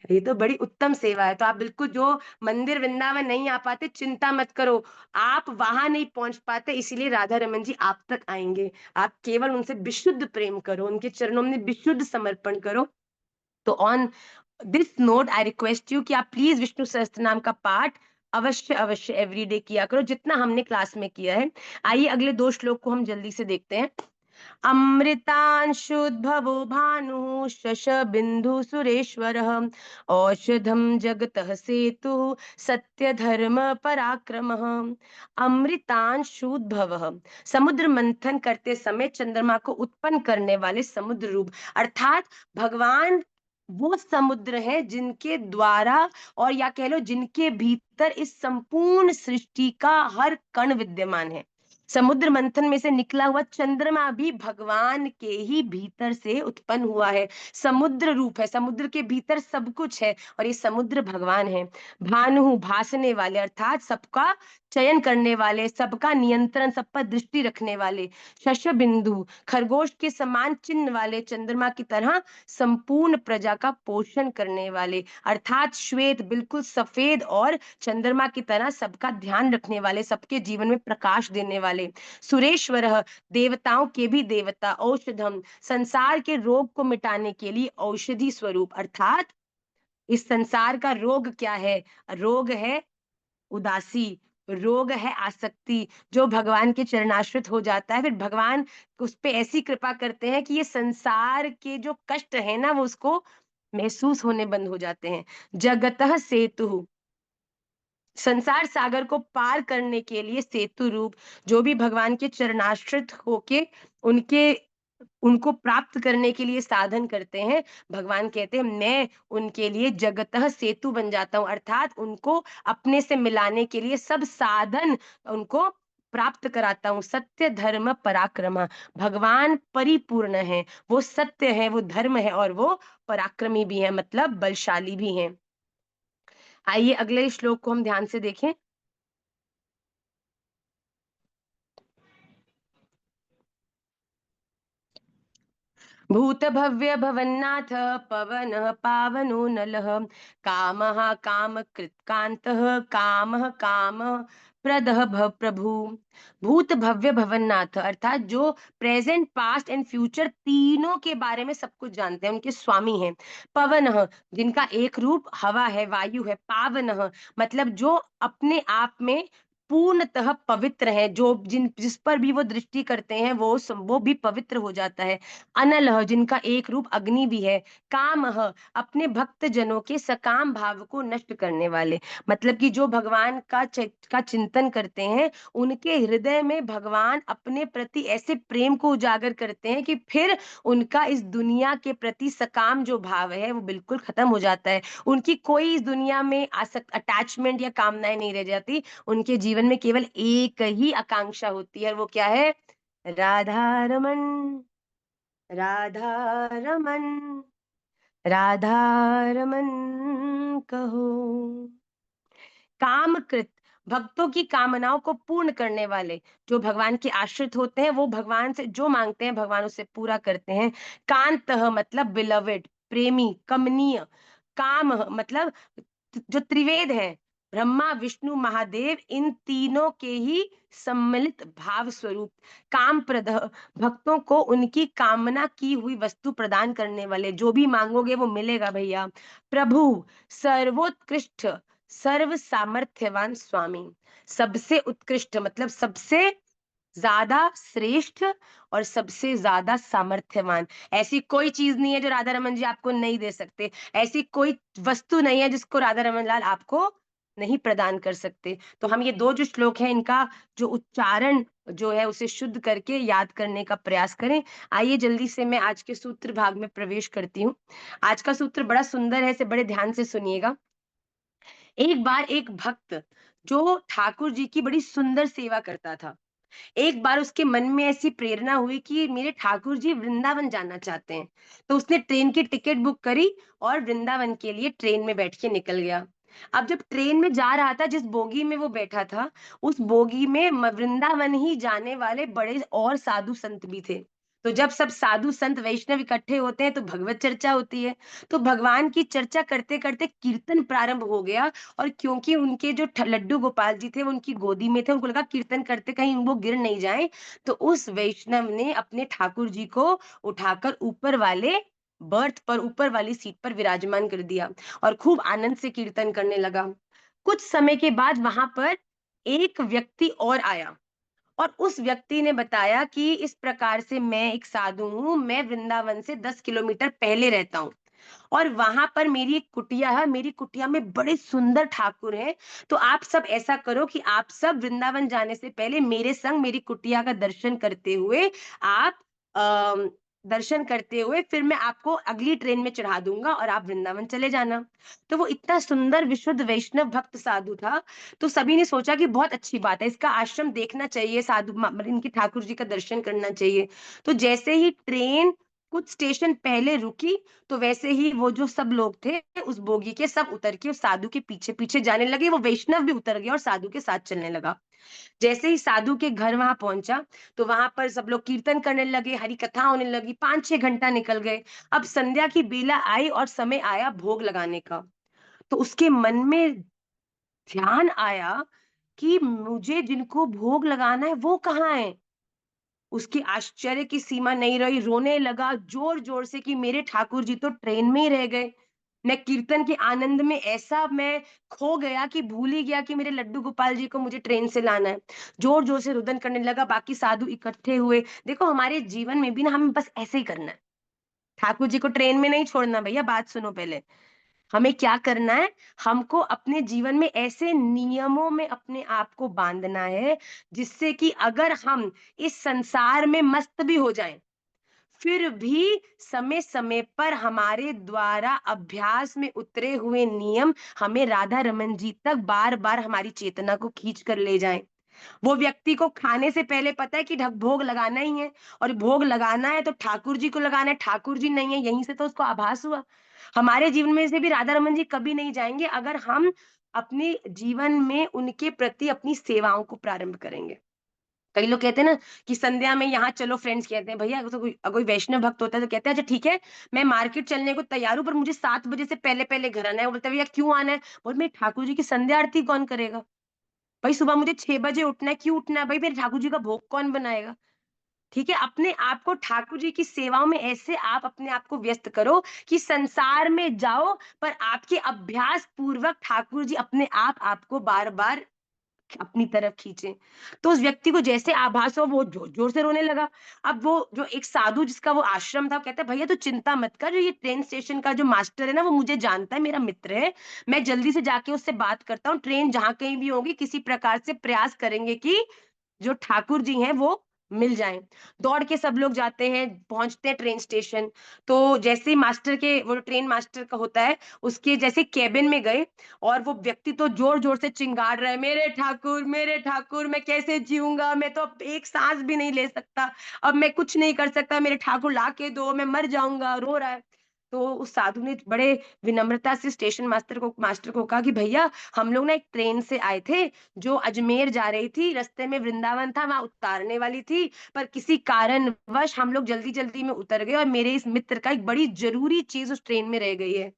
ये तो बड़ी उत्तम सेवा है। तो आप बिल्कुल जो मंदिर वृंदावन नहीं आ पाते चिंता मत करो, आप वहां नहीं पहुंच पाते इसीलिए राधा रमन जी आप तक आएंगे। आप केवल उनसे विशुद्ध प्रेम करो, उनके चरणों में विशुद्ध समर्पण करो, तो on this note I request you कि आप प्लीज विष्णु सहस्त्र नाम का पाठ अवश्य अवश्य एवरीडे किया करो, जितना हमने क्लास में किया है। आइए अगले 2 श्लोक को हम जल्दी से देखते हैं। अमृतांशुद्भवो भानुः शशबिन्दुः सुरेश्वरः औषधं जगतः सेतुः सत्यधर्म पराक्रमः। अमृतांशुद्भवः, समुद्र मंथन करते समय चंद्रमा को उत्पन्न करने वाले समुद्र रूप, अर्थात भगवान वो समुद्र है जिनके द्वारा और या कह लो जिनके भीतर इस संपूर्ण सृष्टि का हर कण विद्यमान है। समुद्र मंथन में से निकला हुआ चंद्रमा भी भगवान के ही भीतर से उत्पन्न हुआ है, समुद्र रूप है, समुद्र के भीतर सब कुछ है और ये समुद्र भगवान है। भानु, भासने वाले अर्थात सबका चयन करने वाले, सबका नियंत्रण, सब पर दृष्टि रखने वाले। शशबिंदु, खरगोश के समान चिन्ह वाले चंद्रमा की तरह संपूर्ण प्रजा का पोषण करने वाले, अर्थात श्वेत, बिल्कुल सफेद और चंद्रमा की तरह सबका ध्यान रखने वाले, सबके जीवन में प्रकाश देने वाले। सुरेश्वरः, देवताओं के भी देवता। औषधम, संसार के रोग को मिटाने के लिए औषधि स्वरूप, अर्थात इस संसार का रोग क्या है? रोग है उदासी, रोग है आसक्ति। जो भगवान के चरणाश्रित हो जाता है, फिर भगवान उस पे ऐसी कृपा करते हैं कि ये संसार के जो कष्ट है ना, वो उसको महसूस होने बंद हो जाते हैं। जगतः सेतु, संसार सागर को पार करने के लिए सेतु रूप, जो भी भगवान के चरणाश्रित होके उनके उनको प्राप्त करने के लिए साधन करते हैं, भगवान कहते हैं मैं उनके लिए जगतः सेतु बन जाता हूँ, अर्थात उनको अपने से मिलाने के लिए सब साधन उनको प्राप्त कराता हूँ। सत्य धर्म पराक्रम, भगवान परिपूर्ण है, वो सत्य है, वो धर्म है और वो पराक्रमी भी है, मतलब बलशाली भी है। आइए अगले श्लोक को हम ध्यान से देखें। भूतभव्य भवन्नाथ पवनः पावनो नलः कामः कामकृत्कान्तः कामः काम प्रदः प्रभु। भूत भव्य भवन्नाथ अर्थात जो प्रेजेंट पास्ट एंड फ्यूचर तीनों के बारे में सब कुछ जानते हैं, उनके स्वामी हैं। पवनः, जिनका एक रूप हवा है, वायु है। पावनः मतलब जो अपने आप में पूर्णतः पवित्र है, जो जिस पर भी वो दृष्टि करते हैं वो भी पवित्र हो जाता है। अनलः, जिनका एक रूप अग्नि भी है। कामः, अपने भक्त जनों के सकाम भाव को नष्ट करने वाले, मतलब कि जो भगवान का चिंतन करते हैं, उनके हृदय में भगवान अपने प्रति ऐसे प्रेम को उजागर करते हैं कि फिर उनका इस दुनिया के प्रति सकाम जो भाव है वो बिल्कुल खत्म हो जाता है। उनकी कोई इस दुनिया में आसक्त अटैचमेंट या कामनाएं नहीं रह जाती, उनके जीवन में केवल एक ही आकांक्षा होती है और वो क्या है? राधा रमन, राधा रमन, राधा रमन कहो। कामकृत, भक्तों की कामनाओं को पूर्ण करने वाले, जो भगवान के आश्रित होते हैं, वो भगवान से जो मांगते हैं भगवान उसे पूरा करते हैं। कांतः मतलब बिलवेड, प्रेमी, कमनीय। काम मतलब जो त्रिवेद है, ब्रह्मा विष्णु महादेव, इन तीनों के ही सम्मिलित भाव स्वरूप। काम प्रद, भक्तों को उनकी कामना की हुई वस्तु प्रदान करने वाले, जो भी मांगोगे वो मिलेगा भैया। प्रभु, सर्वोत्कृष्ट, सर्व सामर्थ्यवान स्वामी, सबसे उत्कृष्ट मतलब सबसे ज्यादा श्रेष्ठ और सबसे ज्यादा सामर्थ्यवान। ऐसी कोई चीज नहीं है जो राधा रमन जी आपको नहीं दे सकते, ऐसी कोई वस्तु नहीं है जिसको राधा रमन लाल आपको नहीं प्रदान कर सकते। तो हम ये 2 जो श्लोक हैं, इनका जो उच्चारण जो है उसे शुद्ध करके याद करने का प्रयास करें। आइए जल्दी से मैं आज के सूत्र भाग में प्रवेश करती हूँ। आज का सूत्र बड़ा सुंदर है, इसे बड़े ध्यान से सुनिएगा। एक बार एक भक्त जो ठाकुर जी की बड़ी सुंदर सेवा करता था, एक बार उसके मन में ऐसी प्रेरणा हुई कि मेरे ठाकुर जी वृंदावन जाना चाहते हैं। तो उसने ट्रेन की टिकट बुक करी और वृंदावन के लिए ट्रेन में बैठ के निकल गया। अब जब ट्रेन में जा रहा था, जिस बोगी में वो बैठा था, उस बोगी में वृंदावन ही जाने वाले बड़े और साधु संत भी थे। तो जब सब साधु संत वैष्णव इकट्ठे होते हैं तो भगवत चर्चा होती है। तो भगवान की चर्चा करते करते कीर्तन प्रारंभ हो गया। और क्योंकि उनके जो लड्डू गोपाल जी थे वो उनकी गोदी में थे, उनको लगा कीर्तन करते कहीं वो गिर नहीं जाए, तो उस वैष्णव ने अपने ठाकुर जी को उठाकर ऊपर वाले बर्थ पर ऊपर वाली सीट पर विराजमान कर दिया और खूब आनंद से कीर्तन करने लगा। कुछ समय के बाद वहां पर एक व्यक्ति और आया और उस व्यक्ति ने बताया कि इस प्रकार से मैं एक साधु हूँ, मैं वृंदावन से 10 किलोमीटर पहले रहता हूँ और वहां पर मेरी एक कुटिया है, मेरी कुटिया में बड़े सुंदर ठाकुर हैं। तो आप सब ऐसा करो कि आप सब वृंदावन जाने से पहले मेरे संग मेरी कुटिया का दर्शन करते हुए आप दर्शन करते हुए फिर मैं आपको अगली ट्रेन में चढ़ा दूंगा और आप वृंदावन चले जाना। तो वो इतना सुंदर विशुद्ध वैष्णव भक्त साधु था। तो सभी ने सोचा कि बहुत अच्छी बात है, इसका आश्रम देखना चाहिए, साधु मतलब इनकी ठाकुर जी का दर्शन करना चाहिए। तो जैसे ही ट्रेन कुछ स्टेशन पहले रुकी, तो वैसे ही वो जो सब लोग थे उस बोगी के सब उतर के उस साधु के पीछे पीछे जाने लगे। वो वैष्णव भी उतर गया और साधु के साथ चलने लगा। जैसे ही साधु के घर वहां पहुंचा, तो वहां पर सब लोग कीर्तन करने लगे, हरि कथा होने लगी, 5-6 घंटा निकल गए। अब संध्या की बेला आई और समय आया भोग लगाने का। तो उसके मन में ध्यान आया कि मुझे जिनको भोग लगाना है वो कहाँ है। उसकी आश्चर्य की सीमा नहीं रही, रोने लगा जोर जोर से कि मेरे ठाकुर जी तो ट्रेन में ही रह गए। मैं कीर्तन के आनंद में ऐसा मैं खो गया कि भूल ही गया कि मेरे लड्डू गोपाल जी को मुझे ट्रेन से लाना है। जोर जोर से रुदन करने लगा, बाकी साधु इकट्ठे हुए। देखो हमारे जीवन में भी ना हमें बस ऐसे ही करना है, ठाकुर जी को ट्रेन में नहीं छोड़ना। भैया बात सुनो पहले, हमें क्या करना है, हमको अपने जीवन में ऐसे नियमों में अपने आप को बांधना है जिससे कि अगर हम इस संसार में मस्त भी हो जाएं, फिर भी समय समय पर हमारे द्वारा अभ्यास में उतरे हुए नियम हमें राधा रमन जी तक बार बार हमारी चेतना को खींच कर ले जाएं। वो व्यक्ति को खाने से पहले पता है कि ढक भोग लगाना ही है और भोग लगाना है तो ठाकुर जी को लगाना है, ठाकुर जी नहीं है, यहीं से तो उसको आभास हुआ। हमारे जीवन में से भी राधा रमन जी कभी नहीं जाएंगे अगर हम अपने जीवन में उनके प्रति अपनी सेवाओं को प्रारंभ करेंगे। कई लोग कहते हैं ना कि संध्या में यहाँ चलो, फ्रेंड्स कहते हैं भैया, तो कोई वैष्णव भक्त होता है तो कहते हैं अच्छा ठीक है, मैं मार्केट चलने को तैयार हूँ पर मुझे 7 बजे से पहले पहले घर आना है। वो बोलते हैं भैया क्यों आना है, बोल मेरे ठाकुर जी की संध्या आरती कौन करेगा, भाई सुबह मुझे 6 बजे उठना है, क्यों उठना है भाई, मेरे ठाकुर जी का भोग कौन बनाएगा। ठीक है, अपने आप को ठाकुर जी की सेवाओं में ऐसे आप अपने आप को व्यस्त करो कि संसार में जाओ पर आपके अभ्यास पूर्वक ठाकुर जी अपने आप आपको बार बार अपनी तरफ खींचे। तो उस व्यक्ति को जैसे आभास हो वो जोर जोर से रोने लगा। अब वो जो एक साधु जिसका वो आश्रम था, कहता है भैया तू चिंता मत कर, ये ट्रेन स्टेशन का जो मास्टर है ना वो मुझे जानता है, मेरा मित्र है, मैं जल्दी से जाके उससे बात करता हूँ, ट्रेन जहां कहीं भी होगी किसी प्रकार से प्रयास करेंगे कि जो ठाकुर जी हैं वो मिल जाएं। दौड़ के सब लोग जाते हैं, पहुंचते हैं ट्रेन स्टेशन। तो जैसे ही मास्टर के वो ट्रेन मास्टर का होता है उसके जैसे केबिन में गए और वो व्यक्ति तो जोर जोर से चिंगाड़ रहा है, मेरे ठाकुर मैं कैसे जीऊंगा, मैं तो अब एक सांस भी नहीं ले सकता, अब मैं कुछ नहीं कर सकता, मेरे ठाकुर ला के दो, मैं मर जाऊंगा, रो रहा है। तो उस साधु ने बड़े विनम्रता से स्टेशन मास्टर को कहा कि भैया हम लोग ना एक ट्रेन से आए थे जो अजमेर जा रही थी, रास्ते में वृंदावन था, वहां उतारने वाली थी, पर किसी कारणवश हम लोग जल्दी जल्दी में उतर गए और मेरे इस मित्र का एक बड़ी जरूरी चीज उस ट्रेन में रह गई है।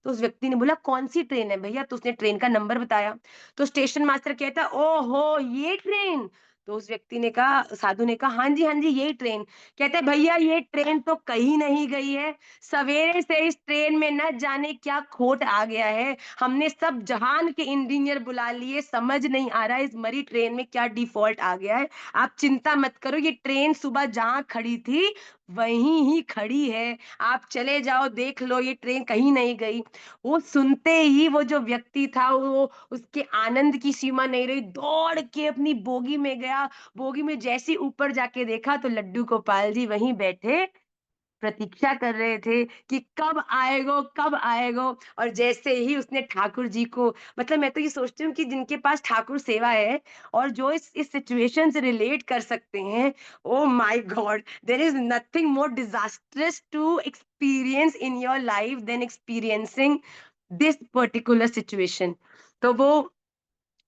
तो उस व्यक्ति ने बोला कौन सी ट्रेन है भैया, तो उसने ट्रेन का नंबर बताया। तो स्टेशन मास्टर कहता ओहो ये ट्रेन। तो उस व्यक्ति ने कहा, साधु ने कहा हाँ जी यही ट्रेन। कहते भैया ये ट्रेन तो कहीं नहीं गई है, सवेरे से इस ट्रेन में न जाने क्या खोट आ गया है, हमने सब जहान के इंजीनियर बुला लिए, समझ नहीं आ रहा है इस मरी ट्रेन में क्या डिफॉल्ट आ गया है। आप चिंता मत करो, ये ट्रेन सुबह जहां खड़ी थी वहीं ही खड़ी है, आप चले जाओ देख लो, ये ट्रेन कहीं नहीं गई। वो सुनते ही वो जो व्यक्ति था वो उसके आनंद की सीमा नहीं रही, दौड़ के अपनी बोगी में गया। बोगी में जैसे ही ऊपर जाके देखा तो लड्डू गोपाल जी वहीं बैठे प्रतीक्षा कर रहे थे कि कब आएगो। और जैसे ही उसने ठाकुर जी को, मतलब मैं तो ये सोचती हूँ कि जिनके पास ठाकुर सेवा है और जो इस सिचुएशन से रिलेट कर सकते हैं, oh my god, there is nothing more disastrous to experience in your life than experiencing this particular situation. तो वो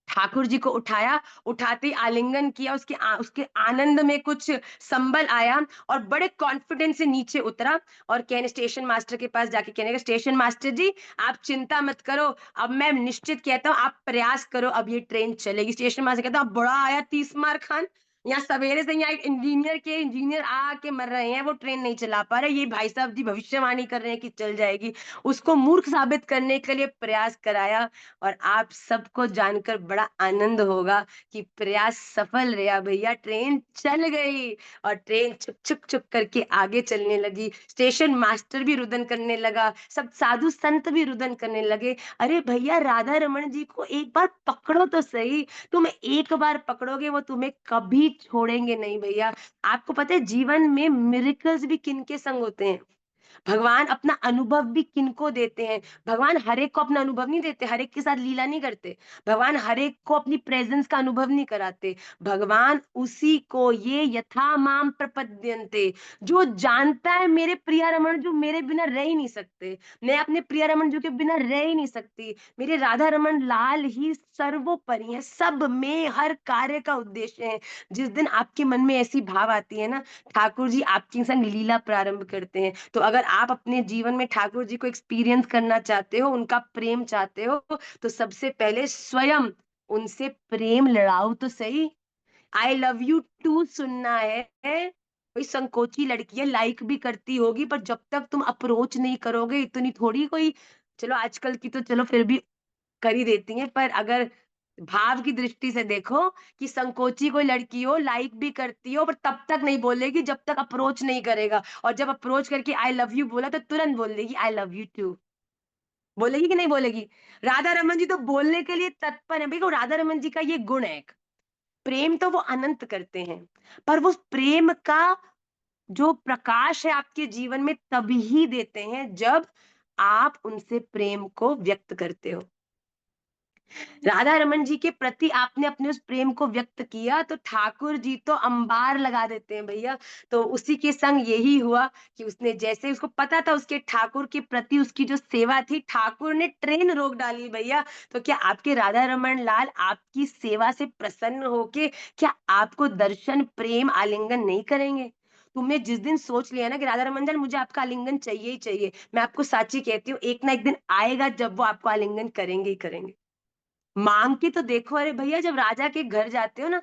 ठाकुर जी को उठाया, उठाते ही आलिंगन किया, उसके आनंद में कुछ संबल आया और बड़े कॉन्फिडेंस से नीचे उतरा और कहने स्टेशन मास्टर के पास जाके कहने का, स्टेशन मास्टर जी आप चिंता मत करो, अब मैं निश्चित कहता हूँ आप प्रयास करो, अब ये ट्रेन चलेगी। स्टेशन मास्टर कहता बड़ा आया 30 मार खान, यहाँ सवेरे से यहाँ एक इंजीनियर आके मर रहे हैं, वो ट्रेन नहीं चला पा रहे। ये भाई साहब जी भविष्यवाणी कर रहे हैं कि चल जाएगी। उसको मूर्ख साबित करने के लिए प्रयास कराया और आप सबको जानकर बड़ा आनंद होगा कि प्रयास सफल रहा भैया। ट्रेन चल गई और ट्रेन छुक छुक छुक करके आगे चलने लगी। स्टेशन मास्टर भी रुदन करने लगा, सब साधु संत भी रुदन करने लगे। अरे भैया, राधा रमन जी को एक बार पकड़ो तो सही। तुम एक बार पकड़ोगे, वो तुम्हें कभी छोड़ेंगे नहीं भैया। आपको पता है जीवन में मिरेकल्स भी किनके संग होते हैं? भगवान अपना अनुभव भी किनको देते हैं? भगवान हर एक को अपना अनुभव नहीं देते, हर एक के साथ लीला नहीं करते। भगवान हर एक को अपनी प्रेजेंस का अनुभव नहीं कराते। भगवान उसी को ये यथा माम प्रपद्यन्ते, जो जानता है मेरे प्रिय रमन जो मेरे बिना रह ही नहीं सकते, मैं अपने प्रिय रमन जो के बिना रह ही नहीं सकती। मेरे राधा रमन लाल ही सर्वोपरि है, सब में हर कार्य का उद्देश्य है। जिस दिन आपके मन में ऐसी भाव आती है ना, ठाकुर जी आपके संग लीला प्रारंभ करते हैं। तो अगर आप अपने जीवन में ठाकुर जी को एक्सपीरियंस करना चाहते हो, उनका प्रेम चाहते हो, तो सबसे पहले स्वयं उनसे प्रेम लड़ाओ तो सही। आई लव यू टू सुनना है। कोई संकोची लड़की है, लाइक भी करती होगी, पर जब तक तुम अप्रोच नहीं करोगे, इतनी थोड़ी कोई, चलो आजकल की तो चलो फिर भी कर ही देती हैं, पर अगर भाव की दृष्टि से देखो कि संकोची कोई लड़की हो, लाइक भी करती हो, पर तब तक नहीं बोलेगी जब तक अप्रोच नहीं करेगा। और जब अप्रोच करके आई लव यू बोला तो तुरंत बोल देगी आई लव यू टू। बोलेगी कि नहीं बोलेगी? राधा रमन जी तो बोलने के लिए तत्पर है। देखो राधा रमन जी का ये गुण है एक, प्रेम तो वो अनंत करते हैं, पर वो प्रेम का जो प्रकाश है आपके जीवन में तभी देते हैं जब आप उनसे प्रेम को व्यक्त करते हो। राधा रमन जी के प्रति आपने अपने उस प्रेम को व्यक्त किया तो ठाकुर जी तो अंबार लगा देते हैं भैया। तो उसी के संग यही हुआ कि उसने, जैसे उसको पता था उसके ठाकुर के प्रति उसकी जो सेवा थी, ठाकुर ने ट्रेन रोक डाली भैया। तो क्या आपके राधा रमन लाल आपकी सेवा से प्रसन्न होके क्या आपको दर्शन प्रेम आलिंगन नहीं करेंगे? तुमने जिस दिन सोच लिया ना कि राधा रमन लाल मुझे आपका आलिंगन चाहिए ही चाहिए, मैं आपको साची कहती हूँ, एक ना एक दिन आएगा जब वो आपको आलिंगन करेंगे ही करेंगे। मांग के तो देखो। अरे भैया, जब राजा के घर जाते हो ना,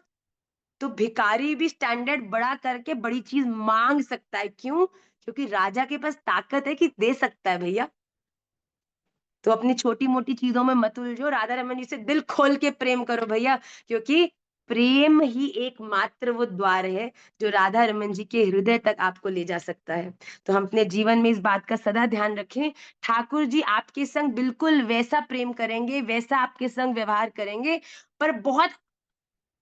तो भिखारी भी स्टैंडर्ड बड़ा करके बड़ी चीज मांग सकता है। क्यों? क्योंकि राजा के पास ताकत है कि दे सकता है भैया। तो अपनी छोटी मोटी चीजों में मत उलझो, राधा रमन जी से दिल खोल के प्रेम करो भैया। क्योंकि प्रेम ही एकमात्र वो द्वार है जो राधा रमन जी के हृदय तक आपको ले जा सकता है। तो हम अपने जीवन में इस बात का सदा ध्यान रखें। ठाकुर जी आपके संग बिल्कुल वैसा प्रेम करेंगे, वैसा आपके संग व्यवहार करेंगे, पर बहुत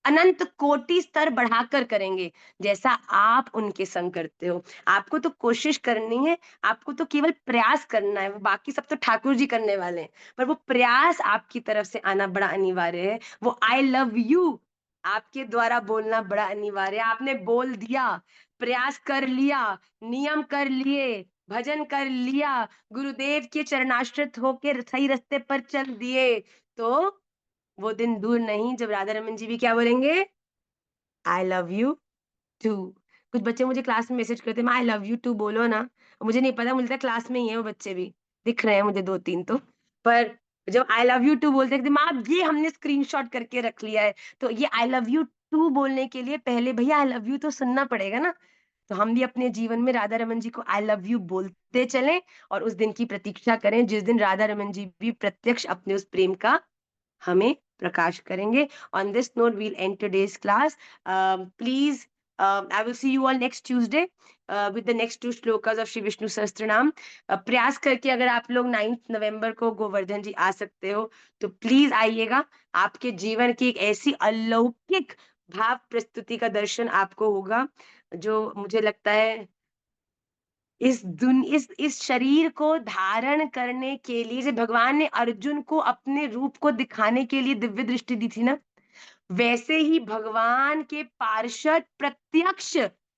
अनंत कोटि स्तर बढ़ाकर करेंगे, जैसा आप उनके संग करते हो। आपको तो कोशिश करनी है, आपको तो केवल प्रयास करना है, वो बाकी सब तो ठाकुर जी करने वाले हैं। पर वो प्रयास आपकी तरफ से आना बड़ा अनिवार्य है। वो आई लव यू आपके द्वारा बोलना बड़ा अनिवार्य है। आपने बोल दिया, प्रयास कर लिया, नियम कर लिए, भजन कर लिया, गुरुदेव के चरणाश्रित होकर सही रास्ते पर चल दिए, तो वो दिन दूर नहीं जब राधा रमन जी भी क्या बोलेंगे, आई लव यू टू। कुछ बच्चे मुझे क्लास में मैसेज करते हैं, आई लव यू टू बोलो ना। मुझे नहीं पता, मुझे लगता है क्लास में ही है वो बच्चे भी, दिख रहे हैं मुझे दो तीन तो। पर जब आई लव यू टू बोलते हैं माँ, ये हमने स्क्रीनशॉट करके रख लिया है। तो ये आई लव यू टू बोलने के लिए पहले भैया आई लव यू तो सुनना पड़ेगा ना। तो हम भी अपने जीवन में राधा रमन जी को आई लव यू बोलते चलें और उस दिन की प्रतीक्षा करें जिस दिन राधा रमन जी भी प्रत्यक्ष अपने उस प्रेम का हमें प्रकाश करेंगे। On this note, we'll end today's class. Please, I will see you all next Tuesday with the next two shlokas of Shri Vishnu Sahasranam. प्रयास करके अगर आप लोग 9 नवंबर को गोवर्धन जी आ सकते हो तो प्लीज आइएगा। आपके जीवन की एक ऐसी अलौकिक भाव प्रस्तुति का दर्शन आपको होगा जो मुझे लगता है इस शरीर को धारण करने के लिए, जैसे भगवान ने अर्जुन को अपने रूप को दिखाने के लिए दिव्य दृष्टि दी थी ना, वैसे ही भगवान के पार्षद प्रत्यक्ष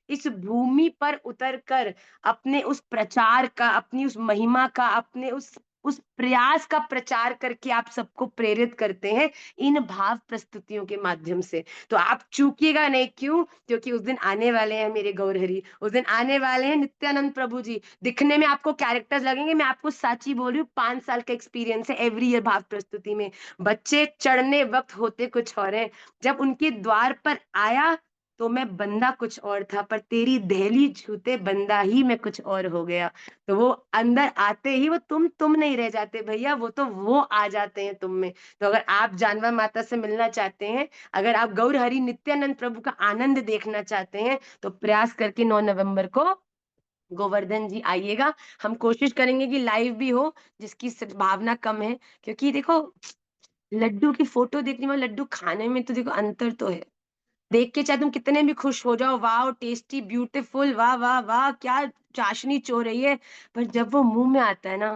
इस भूमि पर उतरकर अपने उस प्रचार का, अपनी उस महिमा का, अपने उस प्रयास का प्रचार करके आप सबको प्रेरित करते हैं इन भाव प्रस्तुतियों के माध्यम से। तो आप चूकिएगा नहीं। क्यों? क्योंकि उस दिन आने वाले हैं मेरे गौरहरी, उस दिन आने वाले हैं नित्यानंद प्रभु जी। दिखने में आपको कैरेक्टर्स लगेंगे, मैं आपको साची बोल रही हूँ, 5 साल का एक्सपीरियंस है एवरी ईयर भाव प्रस्तुति में। बच्चे चढ़ने वक्त होते कुछ और हैं। जब उनके द्वार पर आया तो मैं बंदा कुछ और था, पर तेरी दहली छूते बंदा ही मैं कुछ और हो गया। तो वो अंदर आते ही वो तुम नहीं रह जाते भैया, वो आ जाते हैं तुम में। तो अगर आप जानवर माता से मिलना चाहते हैं, अगर आप गौर हरि नित्यानंद प्रभु का आनंद देखना चाहते हैं, तो प्रयास करके 9 नवंबर को गोवर्धन जी आइएगा। हम कोशिश करेंगे कि लाइव भी हो, जिसकी संभावना कम है, क्योंकि देखो लड्डू की फोटो देखने में, लड्डू खाने में तो देखो अंतर तो है। देख के चाहे तुम कितने भी खुश हो जाओ, वाह टेस्टी ब्यूटीफुल, वाह वाह वाह क्या चाशनी चो रही है, पर जब वो मुंह में आता है ना,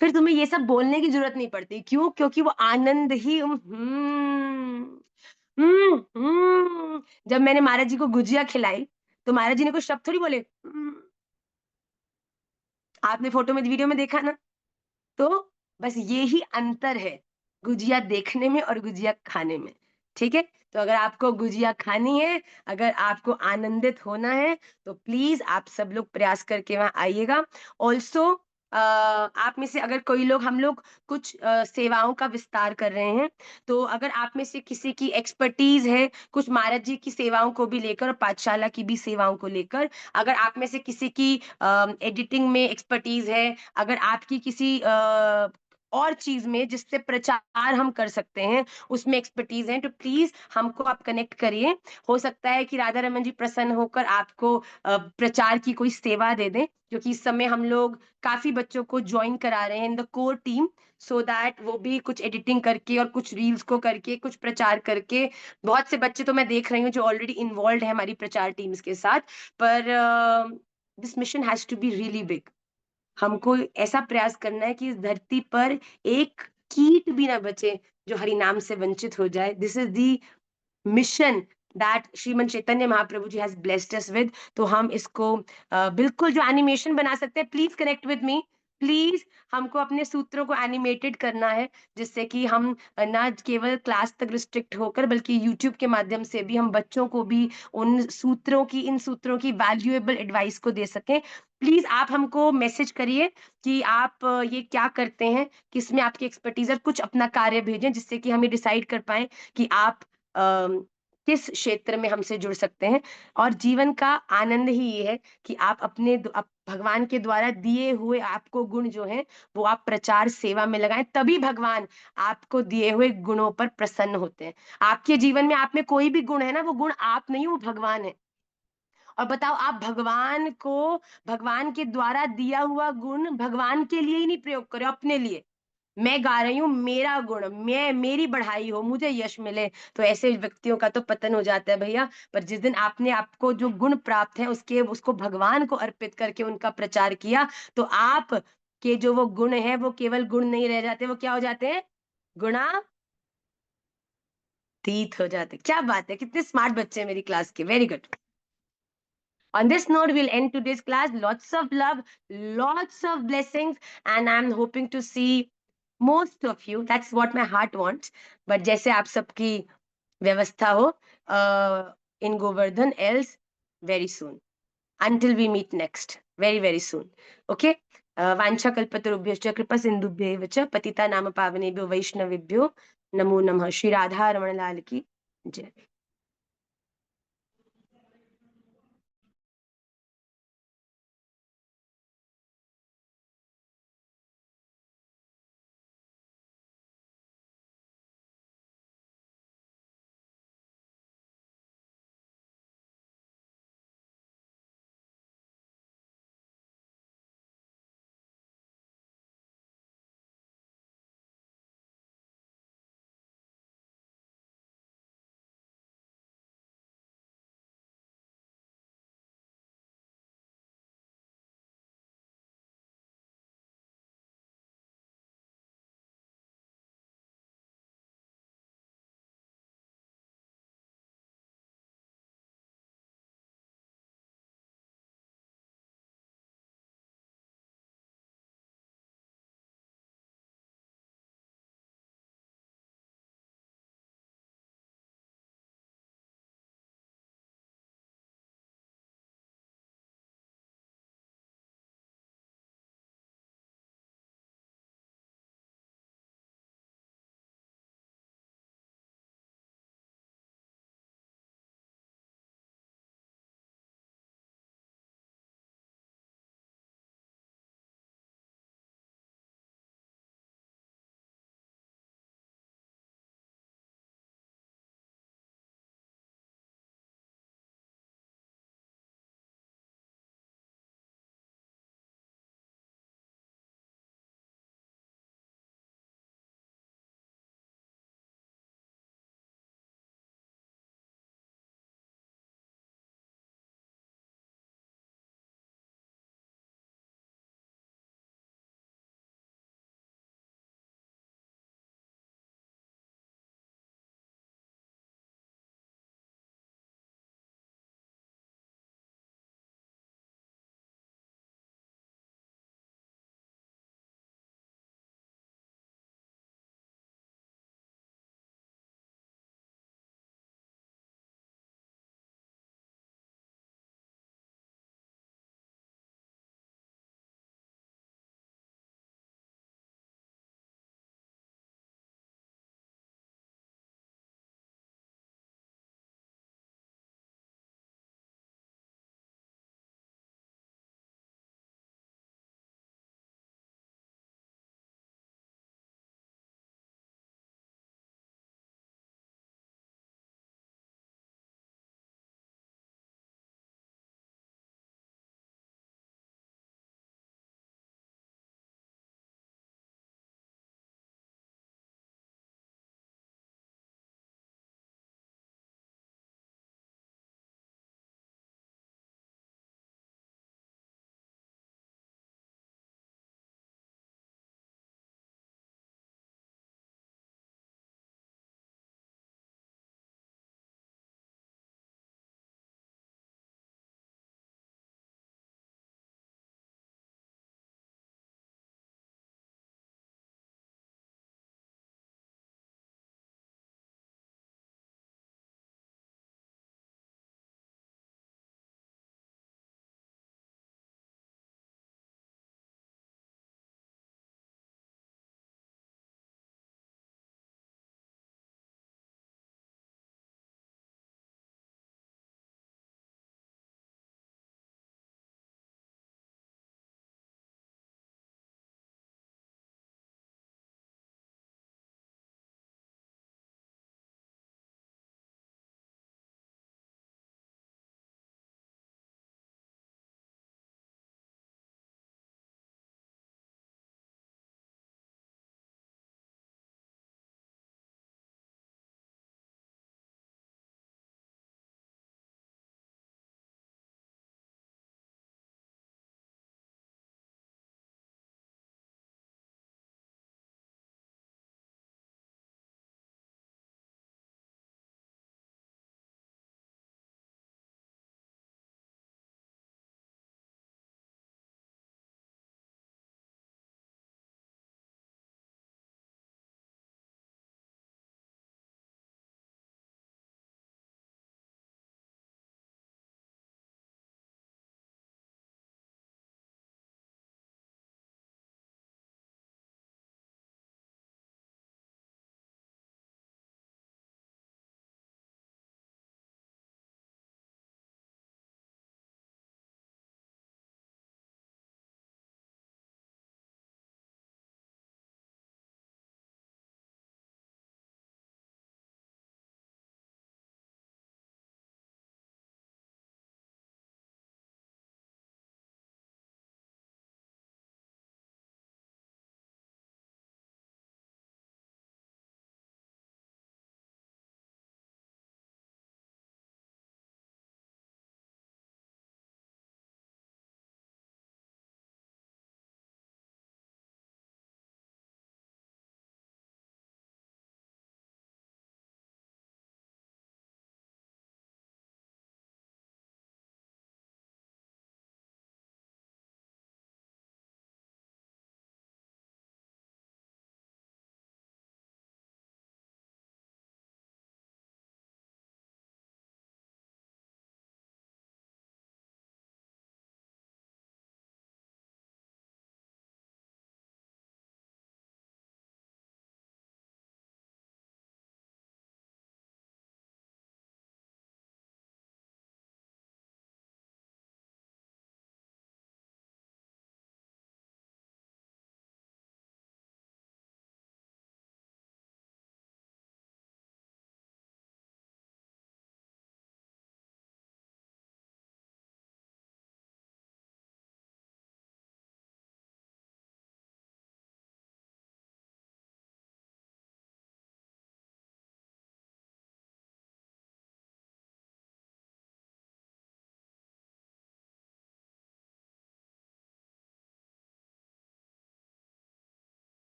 फिर तुम्हें ये सब बोलने की जरूरत नहीं पड़ती। क्यों? क्योंकि वो आनंद ही जब मैंने महाराज जी को गुजिया खिलाई, तो महाराज जी ने कुछ शब्द थोड़ी बोले। आपने फोटो में वीडियो में देखा ना। तो बस ये ही अंतर है गुजिया देखने में और गुजिया खाने में। ठीक है, तो अगर आपको गुजिया खानी है, अगर आपको आनंदित होना है, तो प्लीज आप सब लोग प्रयास करके वहां आइएगा। ऑल्सो आप में से अगर कोई लोग, हम लोग कुछ सेवाओं का विस्तार कर रहे हैं, तो अगर आप में से किसी की एक्सपर्टीज है कुछ महाराज जी की सेवाओं को भी लेकर और पाठशाला की भी सेवाओं को लेकर, अगर आप में से किसी की एडिटिंग में एक्सपर्टीज है, अगर आपकी किसी और चीज में जिससे प्रचार हम कर सकते हैं उसमें एक्सपर्टीज है, तो प्लीज हमको आप कनेक्ट करिए। हो सकता है कि राधा रमन जी प्रसन्न होकर आपको प्रचार की कोई सेवा दे दें, क्योंकि इस समय हम लोग काफी बच्चों को ज्वाइन करा रहे हैं in the core team, so that वो भी कुछ एडिटिंग करके और कुछ रील्स को करके कुछ प्रचार करके, बहुत से बच्चे तो मैं देख रही हूँ जो ऑलरेडी इन्वॉल्व है हमारी प्रचार टीम्स के साथ। पर this mission has to be really big. हमको ऐसा प्रयास करना है कि इस धरती पर एक कीट भी ना बचे जो हरि नाम से वंचित हो जाए। This is the mission that Shriman Chaitanya Mahaprabhu ji has blessed us with. तो हम इसको बिल्कुल जो एनिमेशन बना सकते हैं, please connect with me, please. हमको अपने सूत्रों को एनिमेटेड करना है, जिससे कि हम ना केवल क्लास तक रिस्ट्रिक्ट होकर, बल्कि यूट्यूब के माध्यम से भी हम बच्चों को भी इन सूत्रों की वैल्यूएबल एडवाइस को दे सकें। प्लीज आप हमको मैसेज करिए कि आप ये क्या करते हैं, किसमें आपकी एक्सपर्टीज है, कुछ अपना कार्य भेजें, जिससे कि हम ये डिसाइड कर पाए कि आप किस क्षेत्र में हमसे जुड़ सकते हैं। और जीवन का आनंद ही ये है कि आप भगवान के द्वारा दिए हुए आपको गुण जो हैं, वो आप प्रचार सेवा में लगाएं, तभी भगवान आपको दिए हुए गुणों पर प्रसन्न होते हैं। आपके जीवन में आप में कोई भी गुण है ना, वो गुण आप नहीं, वो भगवान है। और बताओ, आप भगवान के द्वारा दिया हुआ गुण भगवान के लिए ही नहीं प्रयोग करो, अपने लिए। मैं गा रही हूँ मेरा गुण, मेरी बढ़ाई हो, मुझे यश मिले, तो ऐसे व्यक्तियों का तो पतन हो जाता है भैया। पर जिस दिन आपने आपको जो गुण प्राप्त है उसको भगवान को अर्पित करके उनका प्रचार किया, तो आप के जो वो गुण है वो केवल गुण नहीं रह जाते, वो क्या हो जाते हैं? गुणातीत हो जाते। क्या बात है, कितने स्मार्ट बच्चे हैं मेरी क्लास के, very good. On this note, we'll end today's class. Lots of love, lots of blessings, and I'm hoping to see most of you. That's what my heart wants. But जैसे आप सबकी व्यवस्था हो in Govardhan, else very soon. Until we meet next, very very soon. Okay. वाञ्छा कल्पतरुभ्यश्च कृपा सिन्धुभ्यैव च पतिता नाम पावनेभ्यो वैष्णवेभ्यो नमो नमः। श्री राधा रमण लाल की जय।